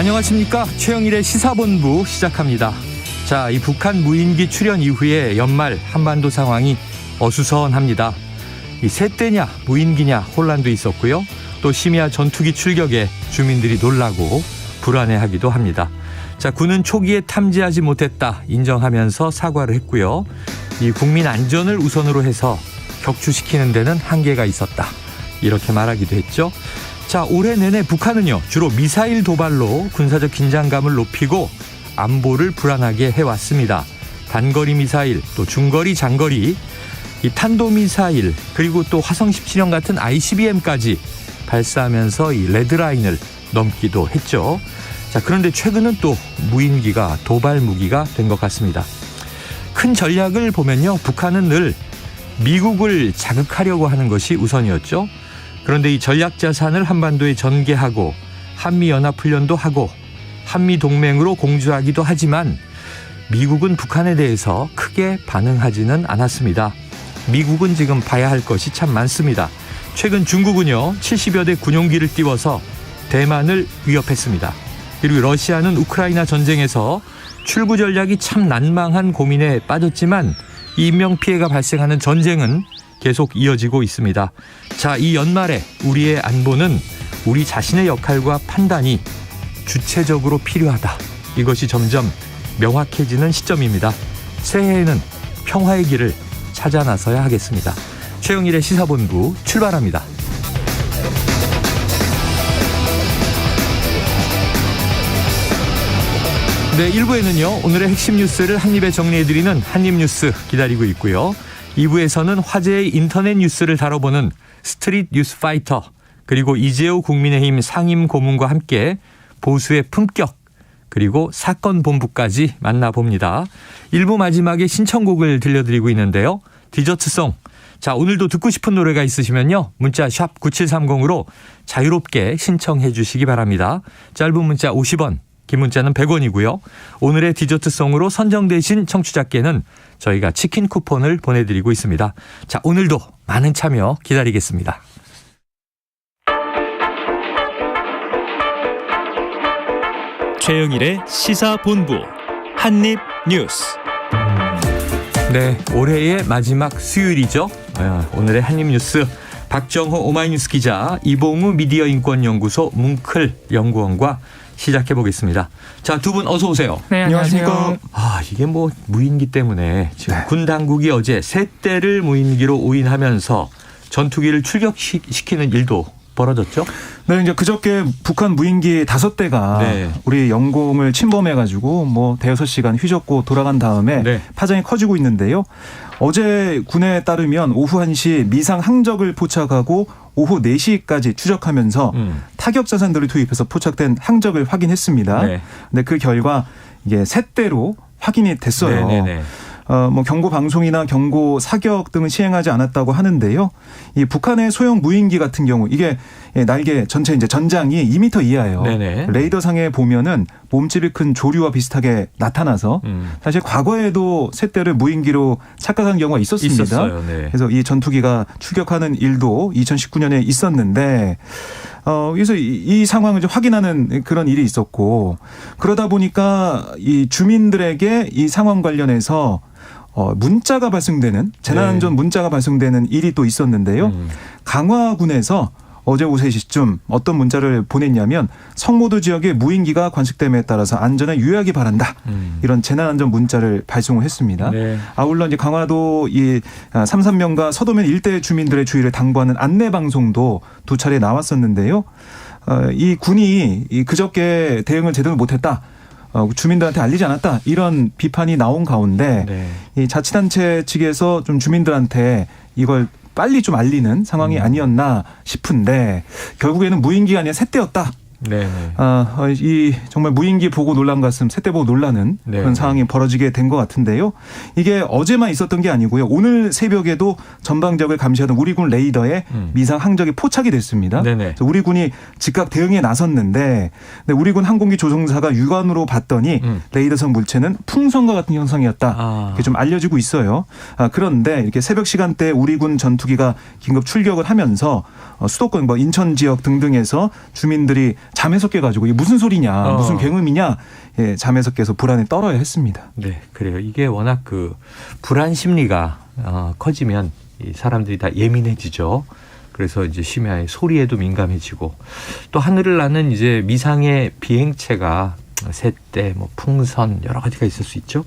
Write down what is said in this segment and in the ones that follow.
안녕하십니까. 최영일의 시사본부 시작합니다. 자, 이 북한 무인기 출현 이후에 연말 한반도 상황이 어수선합니다. 이 새떼냐 무인기냐 혼란도 있었고요. 또 심야 전투기 출격에 주민들이 놀라고 불안해하기도 합니다. 자, 군은 초기에 탐지하지 못했다 인정하면서 사과를 했고요. 이 국민 안전을 우선으로 해서 격추시키는 데는 한계가 있었다, 이렇게 말하기도 했죠. 자, 올해 내내 북한은요 주로 미사일 도발로 군사적 긴장감을 높이고 안보를 불안하게 해왔습니다. 단거리 미사일, 또 중거리, 장거리, 이 탄도미사일, 그리고 또 화성 17형 같은 ICBM까지 발사하면서 이 레드라인을 넘기도 했죠. 자, 그런데 최근은 또 무인기가 도발 무기가 된 것 같습니다. 큰 전략을 보면요, 북한은 늘 미국을 자극하려고 하는 것이 우선이었죠. 그런데 이 전략 자산을 한반도에 전개하고 한미연합훈련도 하고 한미동맹으로 공조하기도 하지만 미국은 북한에 대해서 크게 반응하지는 않았습니다. 미국은 지금 봐야 할 것이 참 많습니다. 최근 중국은요 70여 대 군용기를 띄워서 대만을 위협했습니다. 그리고 러시아는 우크라이나 전쟁에서 출구 전략이 참 난망한 고민에 빠졌지만 이 인명피해가 발생하는 전쟁은 계속 이어지고 있습니다. 자, 이 연말에 우리의 안보는 우리 자신의 역할과 판단이 주체적으로 필요하다, 이것이 점점 명확해지는 시점입니다. 새해에는 평화의 길을 찾아 나서야 하겠습니다. 최영일의 시사본부 출발합니다. 네, 1부에는요 오늘의 핵심 뉴스를 한입에 정리해드리는 한입뉴스 기다리고 있고요. 2부에서는 화제의 인터넷 뉴스를 다뤄보는 스트릿 뉴스 파이터, 그리고 이재호 국민의힘 상임고문과 함께 보수의 품격, 그리고 사건 본부까지 만나봅니다. 1부 마지막에 신청곡을 들려드리고 있는데요. 디저트송. 자, 오늘도 듣고 싶은 노래가 있으시면요 문자 샵 9730으로 자유롭게 신청해 주시기 바랍니다. 짧은 문자 50원, 긴 문자는 100원이고요. 오늘의 디저트송으로 선정되신 청취자께는 저희가 치킨 쿠폰을 보내드리고 있습니다. 자, 오늘도 많은 참여 기다리겠습니다. 최영일의 시사본부 한입뉴스. 네, 올해의 마지막 수요일이죠. 오늘의 한입뉴스, 박정호 오마이뉴스 기자, 이봉우 미디어인권연구소 뭉클 연구원과 시작해보겠습니다. 자, 두 분 어서 오세요. 네, 안녕하십니까. 이게 뭐 무인기 때문에 지금 군 당국이 어제 세 대를 무인기로 오인하면서 전투기를 출격시키는 일도 벌어졌죠? 네, 이제 그저께 북한 무인기 5대가 우리 영공을 침범해가지고 뭐 대여섯 시간 휘젓고 돌아간 다음에 파장이 커지고 있는데요. 어제 군에 따르면 오후 1시 미상 항적을 포착하고 오후 4시까지 추적하면서 타격 자산들을 투입해서 포착된 항적을 확인했습니다. 근데 그 결과 이게 세 대로 확인이 됐어요. 뭐 경고 방송이나 경고 사격 등은 시행하지 않았다고 하는데요. 이 북한의 소형 무인기 같은 경우 이게 날개 전체 이제 전장이 2m 이하예요. 레이더상에 보면은 몸집이 큰 조류와 비슷하게 나타나서 사실 과거에도 세 대를 무인기로 착각한 경우가 있었습니다. 그래서 이 전투기가 출격하는 일도 2019년에 있었는데 그래서 이 상황을 좀 확인하는 그런 일이 있었고, 그러다 보니까 이 주민들에게 이 상황 관련해서 문자가 발송되는, 재난안전 문자가 발송되는 일이 또 있었는데요. 강화군에서 어제 오후 3시쯤 어떤 문자를 보냈냐면 성모도 지역에 무인기가 관측됨에 따라서 안전에 유의하기 바란다, 이런 재난안전 문자를 발송을 했습니다. 아울러 이제 강화도 이 삼산면과 서도면 일대 주민들의 주의를 당부하는 안내 방송도 2차례 나왔었는데요. 이 군이 그저께 대응을 제대로 못했다, 주민들한테 알리지 않았다, 이런 비판이 나온 가운데 이 자치단체 측에서 좀 주민들한테 이걸 빨리 좀 알리는 상황이 아니었나 싶은데 결국에는 무인기가 아니라 세 대였다. 이 정말 무인기 보고 놀란 가슴, 새 때 보고 놀라는 그런 상황이 벌어지게 된 것 같은데요. 이게 어제만 있었던 게 아니고요. 오늘 새벽에도 전방적을 감시하던 우리 군 레이더에 미상 항적이 포착이 됐습니다. 그래서 우리 군이 즉각 대응에 나섰는데 우리 군 항공기 조종사가 육안으로 봤더니 레이더선 물체는 풍선과 같은 형상이었다, 이렇게 좀 알려지고 있어요. 그런데 이렇게 새벽 시간대 우리 군 전투기가 긴급 출격을 하면서 수도권, 인천 지역 등등에서 주민들이 잠에서 깨가지고 이게 무슨 소리냐, 무슨 굉음이냐, 예, 잠에서 깨서 불안에 떨어야 했습니다. 네, 그래요. 이게 워낙 그 불안 심리가 커지면 이 사람들이 다 예민해지죠. 그래서 이제 심야에 소리에도 민감해지고 또 하늘을 나는 이제 미상의 비행체가 새떼, 뭐 풍선 여러 가지가 있을 수 있죠.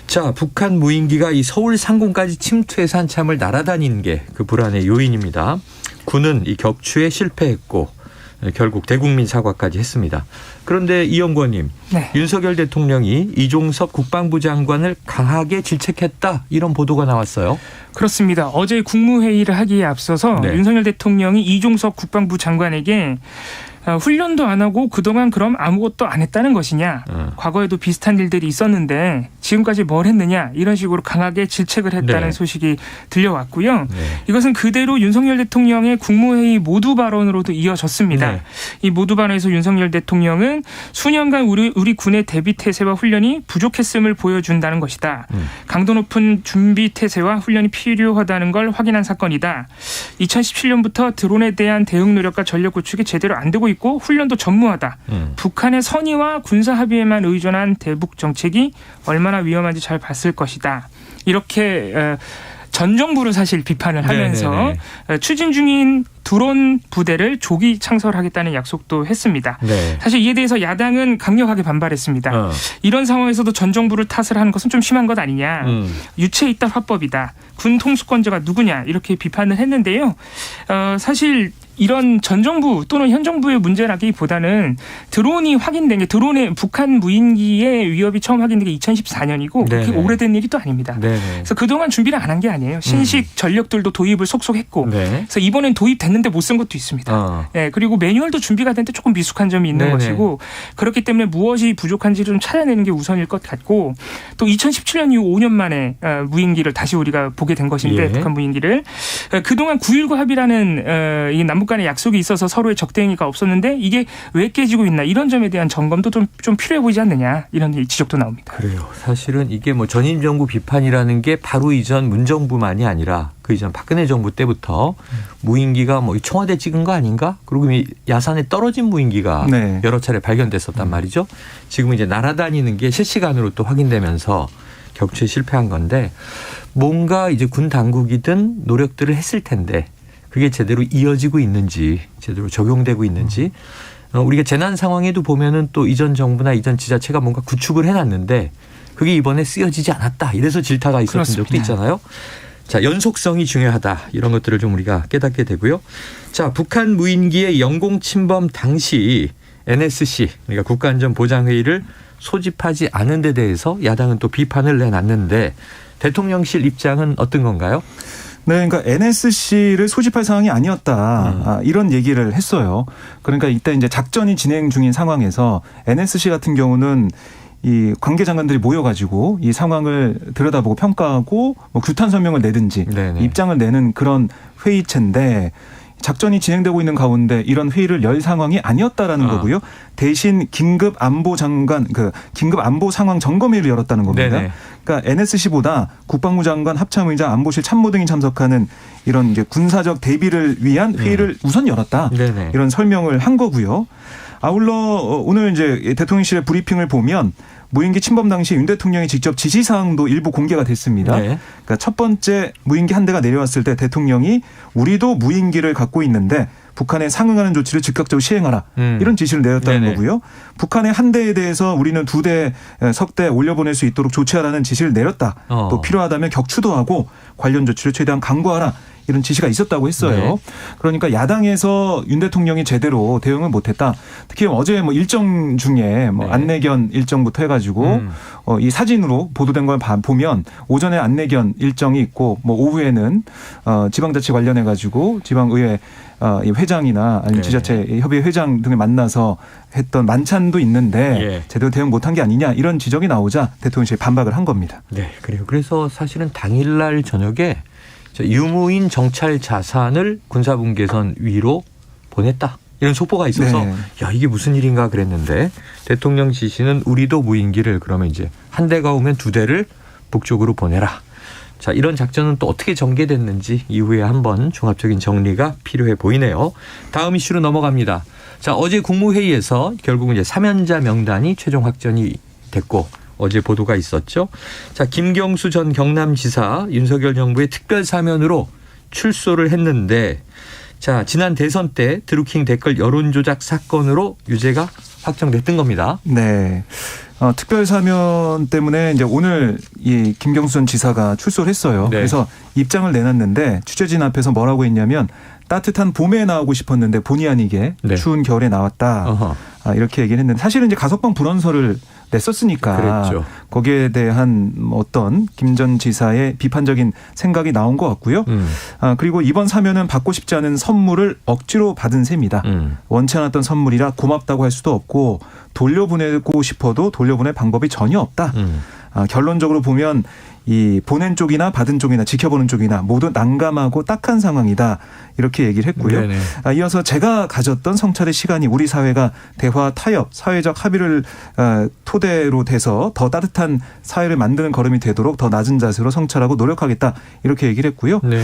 자, 북한 무인기가 이 서울 상공까지 침투해서 한참을 날아다니는 게 그 불안의 요인입니다. 군은 이 격추에 실패했고 결국 대국민 사과까지 했습니다. 그런데 이 연구원님, 네. 윤석열 대통령이 이종섭 국방부 장관을 강하게 질책했다 이런 보도가 나왔어요. 그렇습니다. 어제 국무회의를 하기에 앞서서 네. 윤석열 대통령이 이종섭 국방부 장관에게 훈련도 안 하고 그동안 그럼 아무것도 안 했다는 것이냐. 과거에도 비슷한 일들이 있었는데 지금까지 뭘 했느냐. 이런 식으로 강하게 질책을 했다는 네. 소식이 들려왔고요. 네. 이것은 그대로 윤석열 대통령의 국무회의 모두 발언으로도 이어졌습니다. 네. 이 모두 발언에서 윤석열 대통령은 수년간 우리 군의 대비 태세와 훈련이 부족했음을 보여준다는 것이다. 강도 높은 준비 태세와 훈련이 필요하다는 걸 확인한 사건이다. 2017년부터 드론에 대한 대응 노력과 전력 구축이 제대로 안 되고 있고 훈련도 전무하다. 북한의 선의와 군사 합의에만 의존한 대북 정책이 얼마나 위험한지 잘 봤을 것이다. 이렇게 전 정부를 사실 비판을 하면서 네네네. 추진 중인 드론 부대를 조기 창설하겠다는 약속도 했습니다. 네. 사실 이에 대해서 야당은 강력하게 반발했습니다. 이런 상황에서도 전 정부를 탓을 하는 것은 좀 심한 것 아니냐. 유체 이탈 화법이다. 군 통수권자가 누구냐 이렇게 비판을 했는데요. 사실 이런 전 정부 또는 현 정부의 문제라기보다는 드론이 확인된 게 드론의 북한 무인기의 위협이 처음 확인된 게 2014년이고 그렇게 오래된 일이 또 아닙니다. 네네. 그래서 그동안 준비를 안 한 게 아니에요. 신식 전력들도 도입을 속속 했고 그래서 이번엔 도입됐는데 못 쓴 것도 있습니다. 네, 그리고 매뉴얼도 준비가 됐는데 조금 미숙한 점이 있는 것이고 그렇기 때문에 무엇이 부족한지를 좀 찾아내는 게 우선일 것 같고 또 2017년 이후 5년 만에 무인기를 다시 우리가 보게 된 것인데 북한 무인기를 그동안 9.19 합의라는 이 남북 간의 약속이 있어서 서로의 적대행위가 없었는데 이게 왜 깨지고 있나 이런 점에 대한 점검도 좀 필요해 보이지 않느냐 이런 지적도 나옵니다. 그래요. 사실은 이게 뭐 전임 정부 비판이라는 게 바로 이전 문정부만이 아니라 그 이전 박근혜 정부 때부터 무인기가 뭐 청와대 찍은 거 아닌가? 그리고 야산에 떨어진 무인기가 여러 차례 발견됐었단 말이죠. 지금 이제 날아다니는 게 실시간으로 또 확인되면서 격추에 실패한 건데 뭔가 이제 군 당국이든 노력들을 했을 텐데 그게 제대로 이어지고 있는지 제대로 적용되고 있는지 우리가 재난 상황에도 보면은 또 이전 정부나 이전 지자체가 뭔가 구축을 해놨는데 그게 이번에 쓰여지지 않았다. 이래서 질타가 있었던 그렇습니다. 적도 있잖아요. 자, 연속성이 중요하다. 이런 것들을 좀 우리가 깨닫게 되고요. 자, 북한 무인기의 영공 침범 당시 NSC 그러니까 국가안전보장회의를 소집하지 않은 데 대해서 야당은 또 비판을 내놨는데 대통령실 입장은 어떤 건가요? 네, 그러니까 NSC를 소집할 상황이 아니었다. 이런 얘기를 했어요. 그러니까 이때 이제 작전이 진행 중인 상황에서 NSC 같은 경우는 이 관계 장관들이 모여가지고 이 상황을 들여다보고 평가하고 뭐 규탄 설명을 내든지 입장을 내는 그런 회의체인데 작전이 진행되고 있는 가운데 이런 회의를 열 상황이 아니었다라는 거고요. 대신 긴급 안보 상황 점검회의를 열었다는 겁니다. 네네. 그러니까 NSC보다 국방부 장관, 합참의장, 안보실 참모 등이 참석하는 이런 이제 군사적 대비를 위한 회의를 우선 열었다. 네네. 이런 설명을 한 거고요. 아울러 오늘 이제 대통령실의 브리핑을 보면 무인기 침범 당시 윤 대통령이 직접 지시사항도 일부 공개가 됐습니다. 네. 그러니까 첫 번째 무인기 한 대가 내려왔을 때 대통령이 우리도 무인기를 갖고 있는데 북한에 상응하는 조치를 즉각적으로 시행하라. 이런 지시를 내렸다는 네네. 거고요. 북한의 한 대에 대해서 우리는 2대, 석대 올려보낼 수 있도록 조치하라는 지시를 내렸다. 또 필요하다면 격추도 하고 관련 조치를 최대한 강구하라. 이런 지시가 있었다고 했어요. 네. 그러니까 야당에서 윤 대통령이 제대로 대응을 못했다. 특히 어제 뭐 일정 중에 뭐 안내견 일정부터 해가지고 이 사진으로 보도된 걸 보면 오전에 안내견 일정이 있고 뭐 오후에는 지방자치 관련해가지고 지방의회 회장이나 아니면 지자체 협의회 회장 등을 만나서 했던 만찬도 있는데 제대로 대응 못한 게 아니냐 이런 지적이 나오자 대통령실이 반박을 한 겁니다. 네, 그래요. 그래서 사실은 당일날 저녁에 유무인 정찰 자산을 군사분계선 위로 보냈다. 이런 속보가 있어서 야 이게 무슨 일인가 그랬는데 대통령 지시는 우리도 무인기를 그러면 이제 한 대가 오면 2대를 북쪽으로 보내라. 자, 이런 작전은 또 어떻게 전개됐는지 이후에 한번 종합적인 정리가 필요해 보이네요. 다음 이슈로 넘어갑니다. 자, 어제 국무회의에서 결국 이제 사면자 명단이 최종 확정이 됐고 어제 보도가 있었죠. 자, 김경수 전 경남지사 윤석열 정부의 특별 사면으로 출소를 했는데 자, 지난 대선 때 드루킹 댓글 여론조작 사건으로 유죄가 확정됐던 겁니다. 네. 특별 사면 때문에 이제 오늘 이 김경수 전 지사가 출소를 했어요. 네. 그래서 입장을 내놨는데 취재진 앞에서 뭐라고 했냐면 따뜻한 봄에 나오고 싶었는데 본의 아니게 네. 추운 겨울에 나왔다. 이렇게 얘기를 했는데 사실은 이제 가석방 불원서를 냈었으니까 그랬죠. 거기에 대한 어떤 김 전 지사의 비판적인 생각이 나온 것 같고요. 그리고 이번 사면은 받고 싶지 않은 선물을 억지로 받은 셈이다. 원치 않았던 선물이라 고맙다고 할 수도 없고 돌려보내고 싶어도 돌려보낼 방법이 전혀 없다. 결론적으로 보면 이 보낸 쪽이나 받은 쪽이나 지켜보는 쪽이나 모두 난감하고 딱한 상황이다. 이렇게 얘기를 했고요. 이어서 제가 가졌던 성찰의 시간이 우리 사회가 대화, 타협, 사회적 합의를 토대로 돼서 더 따뜻한 사회를 만드는 걸음이 되도록 더 낮은 자세로 성찰하고 노력하겠다. 이렇게 얘기를 했고요. 네.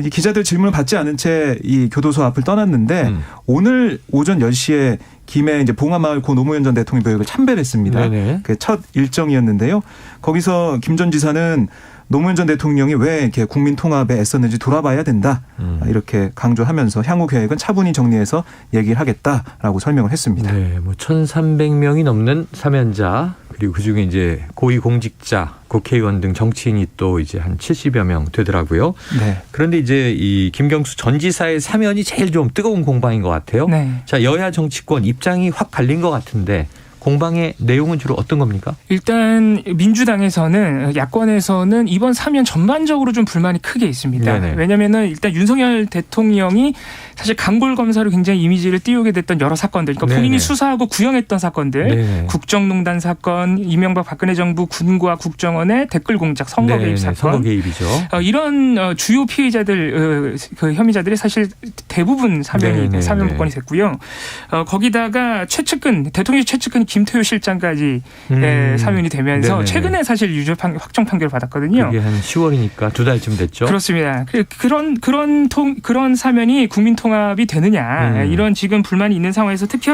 이 기자들 질문을 받지 않은 채 이 교도소 앞을 떠났는데 오늘 오전 10시에 김해 이제 봉하마을 고 노무현 전 대통령 묘역을 참배했습니다. 그 첫 일정이었는데요. 거기서 김 전 지사는 노무현 전 대통령이 왜 이렇게 국민 통합에 애썼는지 돌아봐야 된다. 이렇게 강조하면서 향후 계획은 차분히 정리해서 얘기를 하겠다라고 설명을 했습니다. 네, 뭐 1,300명이 넘는 사면자 그리고 그중에 이제 고위공직자, 국회의원 등 정치인이 또 이제 한 70여 명 되더라고요. 네. 그런데 이제 이 김경수 전 지사의 사면이 제일 좀 뜨거운 공방인 것 같아요. 네. 자, 여야 정치권 입장이 확 갈린 것 같은데 공방의 내용은 주로 어떤 겁니까? 일단 민주당에서는 야권에서는 이번 사면 전반적으로 좀 불만이 크게 있습니다. 네네. 왜냐하면은 일단 윤석열 대통령이 사실 강골 검사로 굉장히 이미지를 띄우게 됐던 여러 사건들, 그러니까 본인이 네네. 수사하고 구형했던 사건들, 네네. 국정농단 사건, 이명박 박근혜 정부 군과 국정원의 댓글 공작, 선거 개입 사건, 선거 개입이죠. 이런 주요 피해자들, 그 혐의자들이 사실 대부분 네네. 사면 복권이 됐고요. 거기다가 최측근 대통령 최측근 김태효 실장까지 사면이 되면서 네네. 최근에 사실 유죄 확정 판결을 받았거든요. 그게 한 10월이니까 2달쯤 됐죠. 그렇습니다. 그런 사면이 국민 통합이 되느냐 이런 지금 불만이 있는 상황에서 특히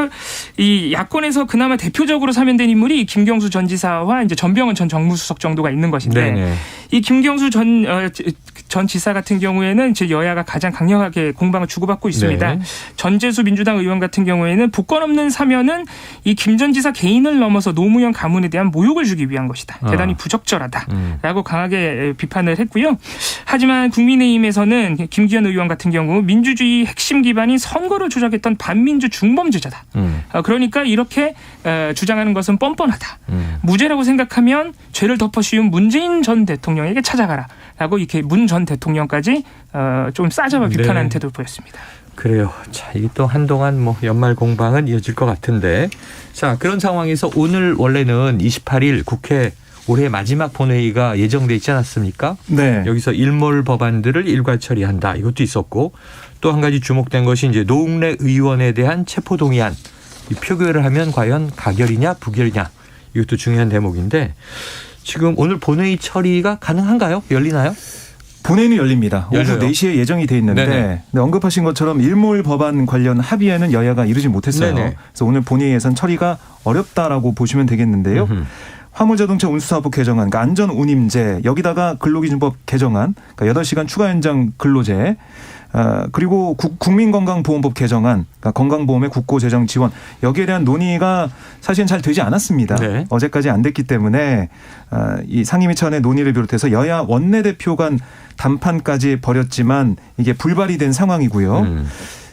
이 야권에서 그나마 대표적으로 사면된 인물이 김경수 전 지사와 이제 전병헌 전 정무수석 정도가 있는 것인데 네네. 이 김경수 전 지사 같은 경우에는 이제 여야가 가장 강력하게 공방을 주고받고 있습니다. 네. 전재수 민주당 의원 같은 경우에는 복권 없는 사면은 이 김 전 지사 개인을 넘어서 노무현 가문에 대한 모욕을 주기 위한 것이다. 대단히 부적절하다라고 강하게 비판을 했고요. 하지만 국민의힘에서는 김기현 의원 같은 경우 민주주의 핵심 기반인 선거를 조작했던 반민주 중범죄자다. 그러니까 이렇게 주장하는 것은 뻔뻔하다. 무죄라고 생각하면 죄를 덮어 씌운 문재인 전 대통령에게 찾아가라라고 이렇게 문 전 대통령까지 좀 싸잡아 비판하는 태도를 보였습니다. 그래요. 자, 이게 또 한동안 뭐 연말 공방은 이어질 것 같은데. 자, 그런 상황에서 오늘 원래는 28일 국회 올해 마지막 본회의가 예정돼 있지 않았습니까? 네. 여기서 일몰 법안들을 일괄 처리한다. 이것도 있었고 또 한 가지 주목된 것이 이제 노웅래 의원에 대한 체포동의안. 이 표결을 하면 과연 가결이냐 부결이냐. 이것도 중요한 대목인데 지금 오늘 본회의 처리가 가능한가요? 열리나요? 본회의는 열립니다. 열려요. 오후 4시에 예정이 돼 있는데 네네. 언급하신 것처럼 일몰 법안 관련 합의에는 여야가 이르지 못했어요. 네네. 그래서 오늘 본회의에선 처리가 어렵다라고 보시면 되겠는데요. 화물자동차 운수사법 개정안, 그러니까 안전운임제, 여기다가 근로기준법 개정안, 그러니까 8시간 추가 연장 근로제, 그리고 국민건강보험법 개정안, 그러니까 건강보험의 국고재정 지원, 여기에 대한 논의가 사실은 잘 되지 않았습니다. 네. 어제까지 안 됐기 때문에 이 상임위 차원의 논의를 비롯해서 여야 원내대표 간 담판까지 벌였지만 이게 불발이 된 상황이고요.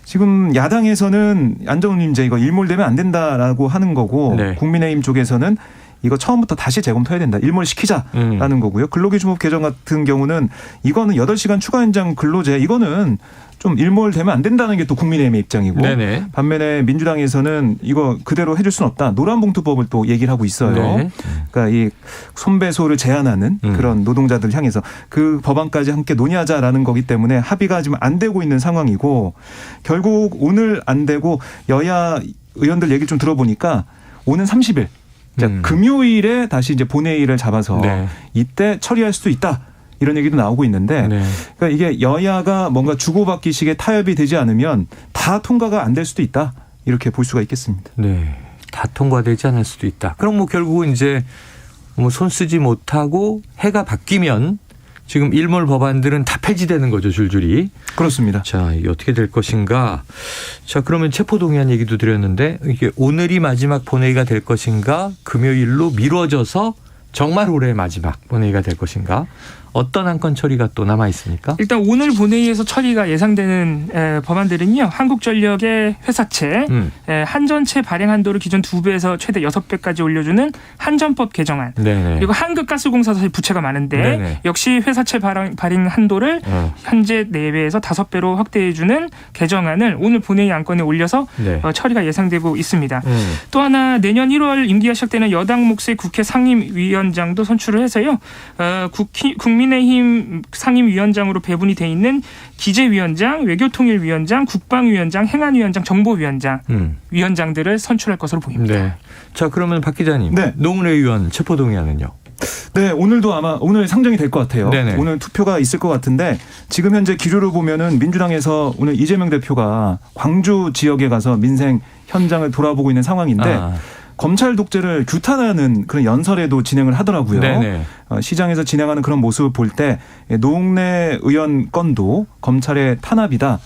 지금 야당에서는 안전운임제 이거 일몰되면 안 된다라고 하는 거고 네. 국민의힘 쪽에서는 이거 처음부터 다시 재검토해야 된다. 일몰시키자라는 거고요. 근로기준법 개정 같은 경우는 이거는 8시간 추가 연장 근로제 이거는 좀 일몰되면 안 된다는 게 또 국민의힘의 입장이고 네네. 반면에 민주당에서는 이거 그대로 해줄 수는 없다. 노란봉투법을 또 얘기를 하고 있어요. 네. 그러니까 이 손배소를 제한하는 그런 노동자들 향해서 그 법안까지 함께 논의하자라는 거기 때문에 합의가 지금 안 되고 있는 상황이고 결국 오늘 안 되고 여야 의원들 얘기 좀 들어보니까 오는 30일 자, 금요일에 다시 이제 본회의를 잡아서 네. 이때 처리할 수도 있다. 이런 얘기도 나오고 있는데 네. 그러니까 이게 여야가 뭔가 주고받기식의 타협이 되지 않으면 다 통과가 안 될 수도 있다. 이렇게 볼 수가 있겠습니다. 네. 다 통과되지 않을 수도 있다. 그럼 뭐 결국은 이제 뭐 손 쓰지 못하고 해가 바뀌면 지금 일몰 법안들은 다 폐지되는 거죠, 줄줄이. 그렇습니다. 자, 이게 어떻게 될 것인가. 자, 그러면 체포동의안 얘기도 드렸는데 이게 오늘이 마지막 본회의가 될 것인가, 금요일로 미뤄져서 정말 올해 마지막 본회의가 될 것인가. 어떤 안건 처리가 또 남아 있습니까? 일단 오늘 본회의에서 처리가 예상되는 법안들은요. 한국전력의 회사채, 한전채 발행 한도를 기존 2배에서 최대 6배까지 올려주는 한전법 개정안. 네네. 그리고 한국가스공사 사실 부채가 많은데 네네. 역시 회사채 발행 한도를 현재 4배에서 5배로 확대해주는 개정안을 오늘 본회의 안건에 올려서 네. 처리가 예상되고 있습니다. 또 하나 내년 1월 임기가 시작되는 여당 몫의 국회 상임위원장도 선출을 해서요. 국민의힘 상임위원장으로 배분이 돼 있는 기재위원장, 외교통일위원장, 국방위원장, 행안위원장, 정보위원장 위원장들을 선출할 것으로 보입니다. 네. 자, 그러면 박 기자님, 네. 노무현 의원 체포동의안은요? 네, 오늘도 아마 오늘 상정이 될 것 같아요. 네네. 오늘 투표가 있을 것 같은데 지금 현재 기류를 보면은 민주당에서 오늘 이재명 대표가 광주 지역에 가서 민생 현장을 돌아보고 있는 상황인데 검찰 독재를 규탄하는 그런 연설에도 진행을 하더라고요. 네네. 시장에서 진행하는 그런 모습을 볼 때 노웅래 의원 건도 검찰의 탄압이다.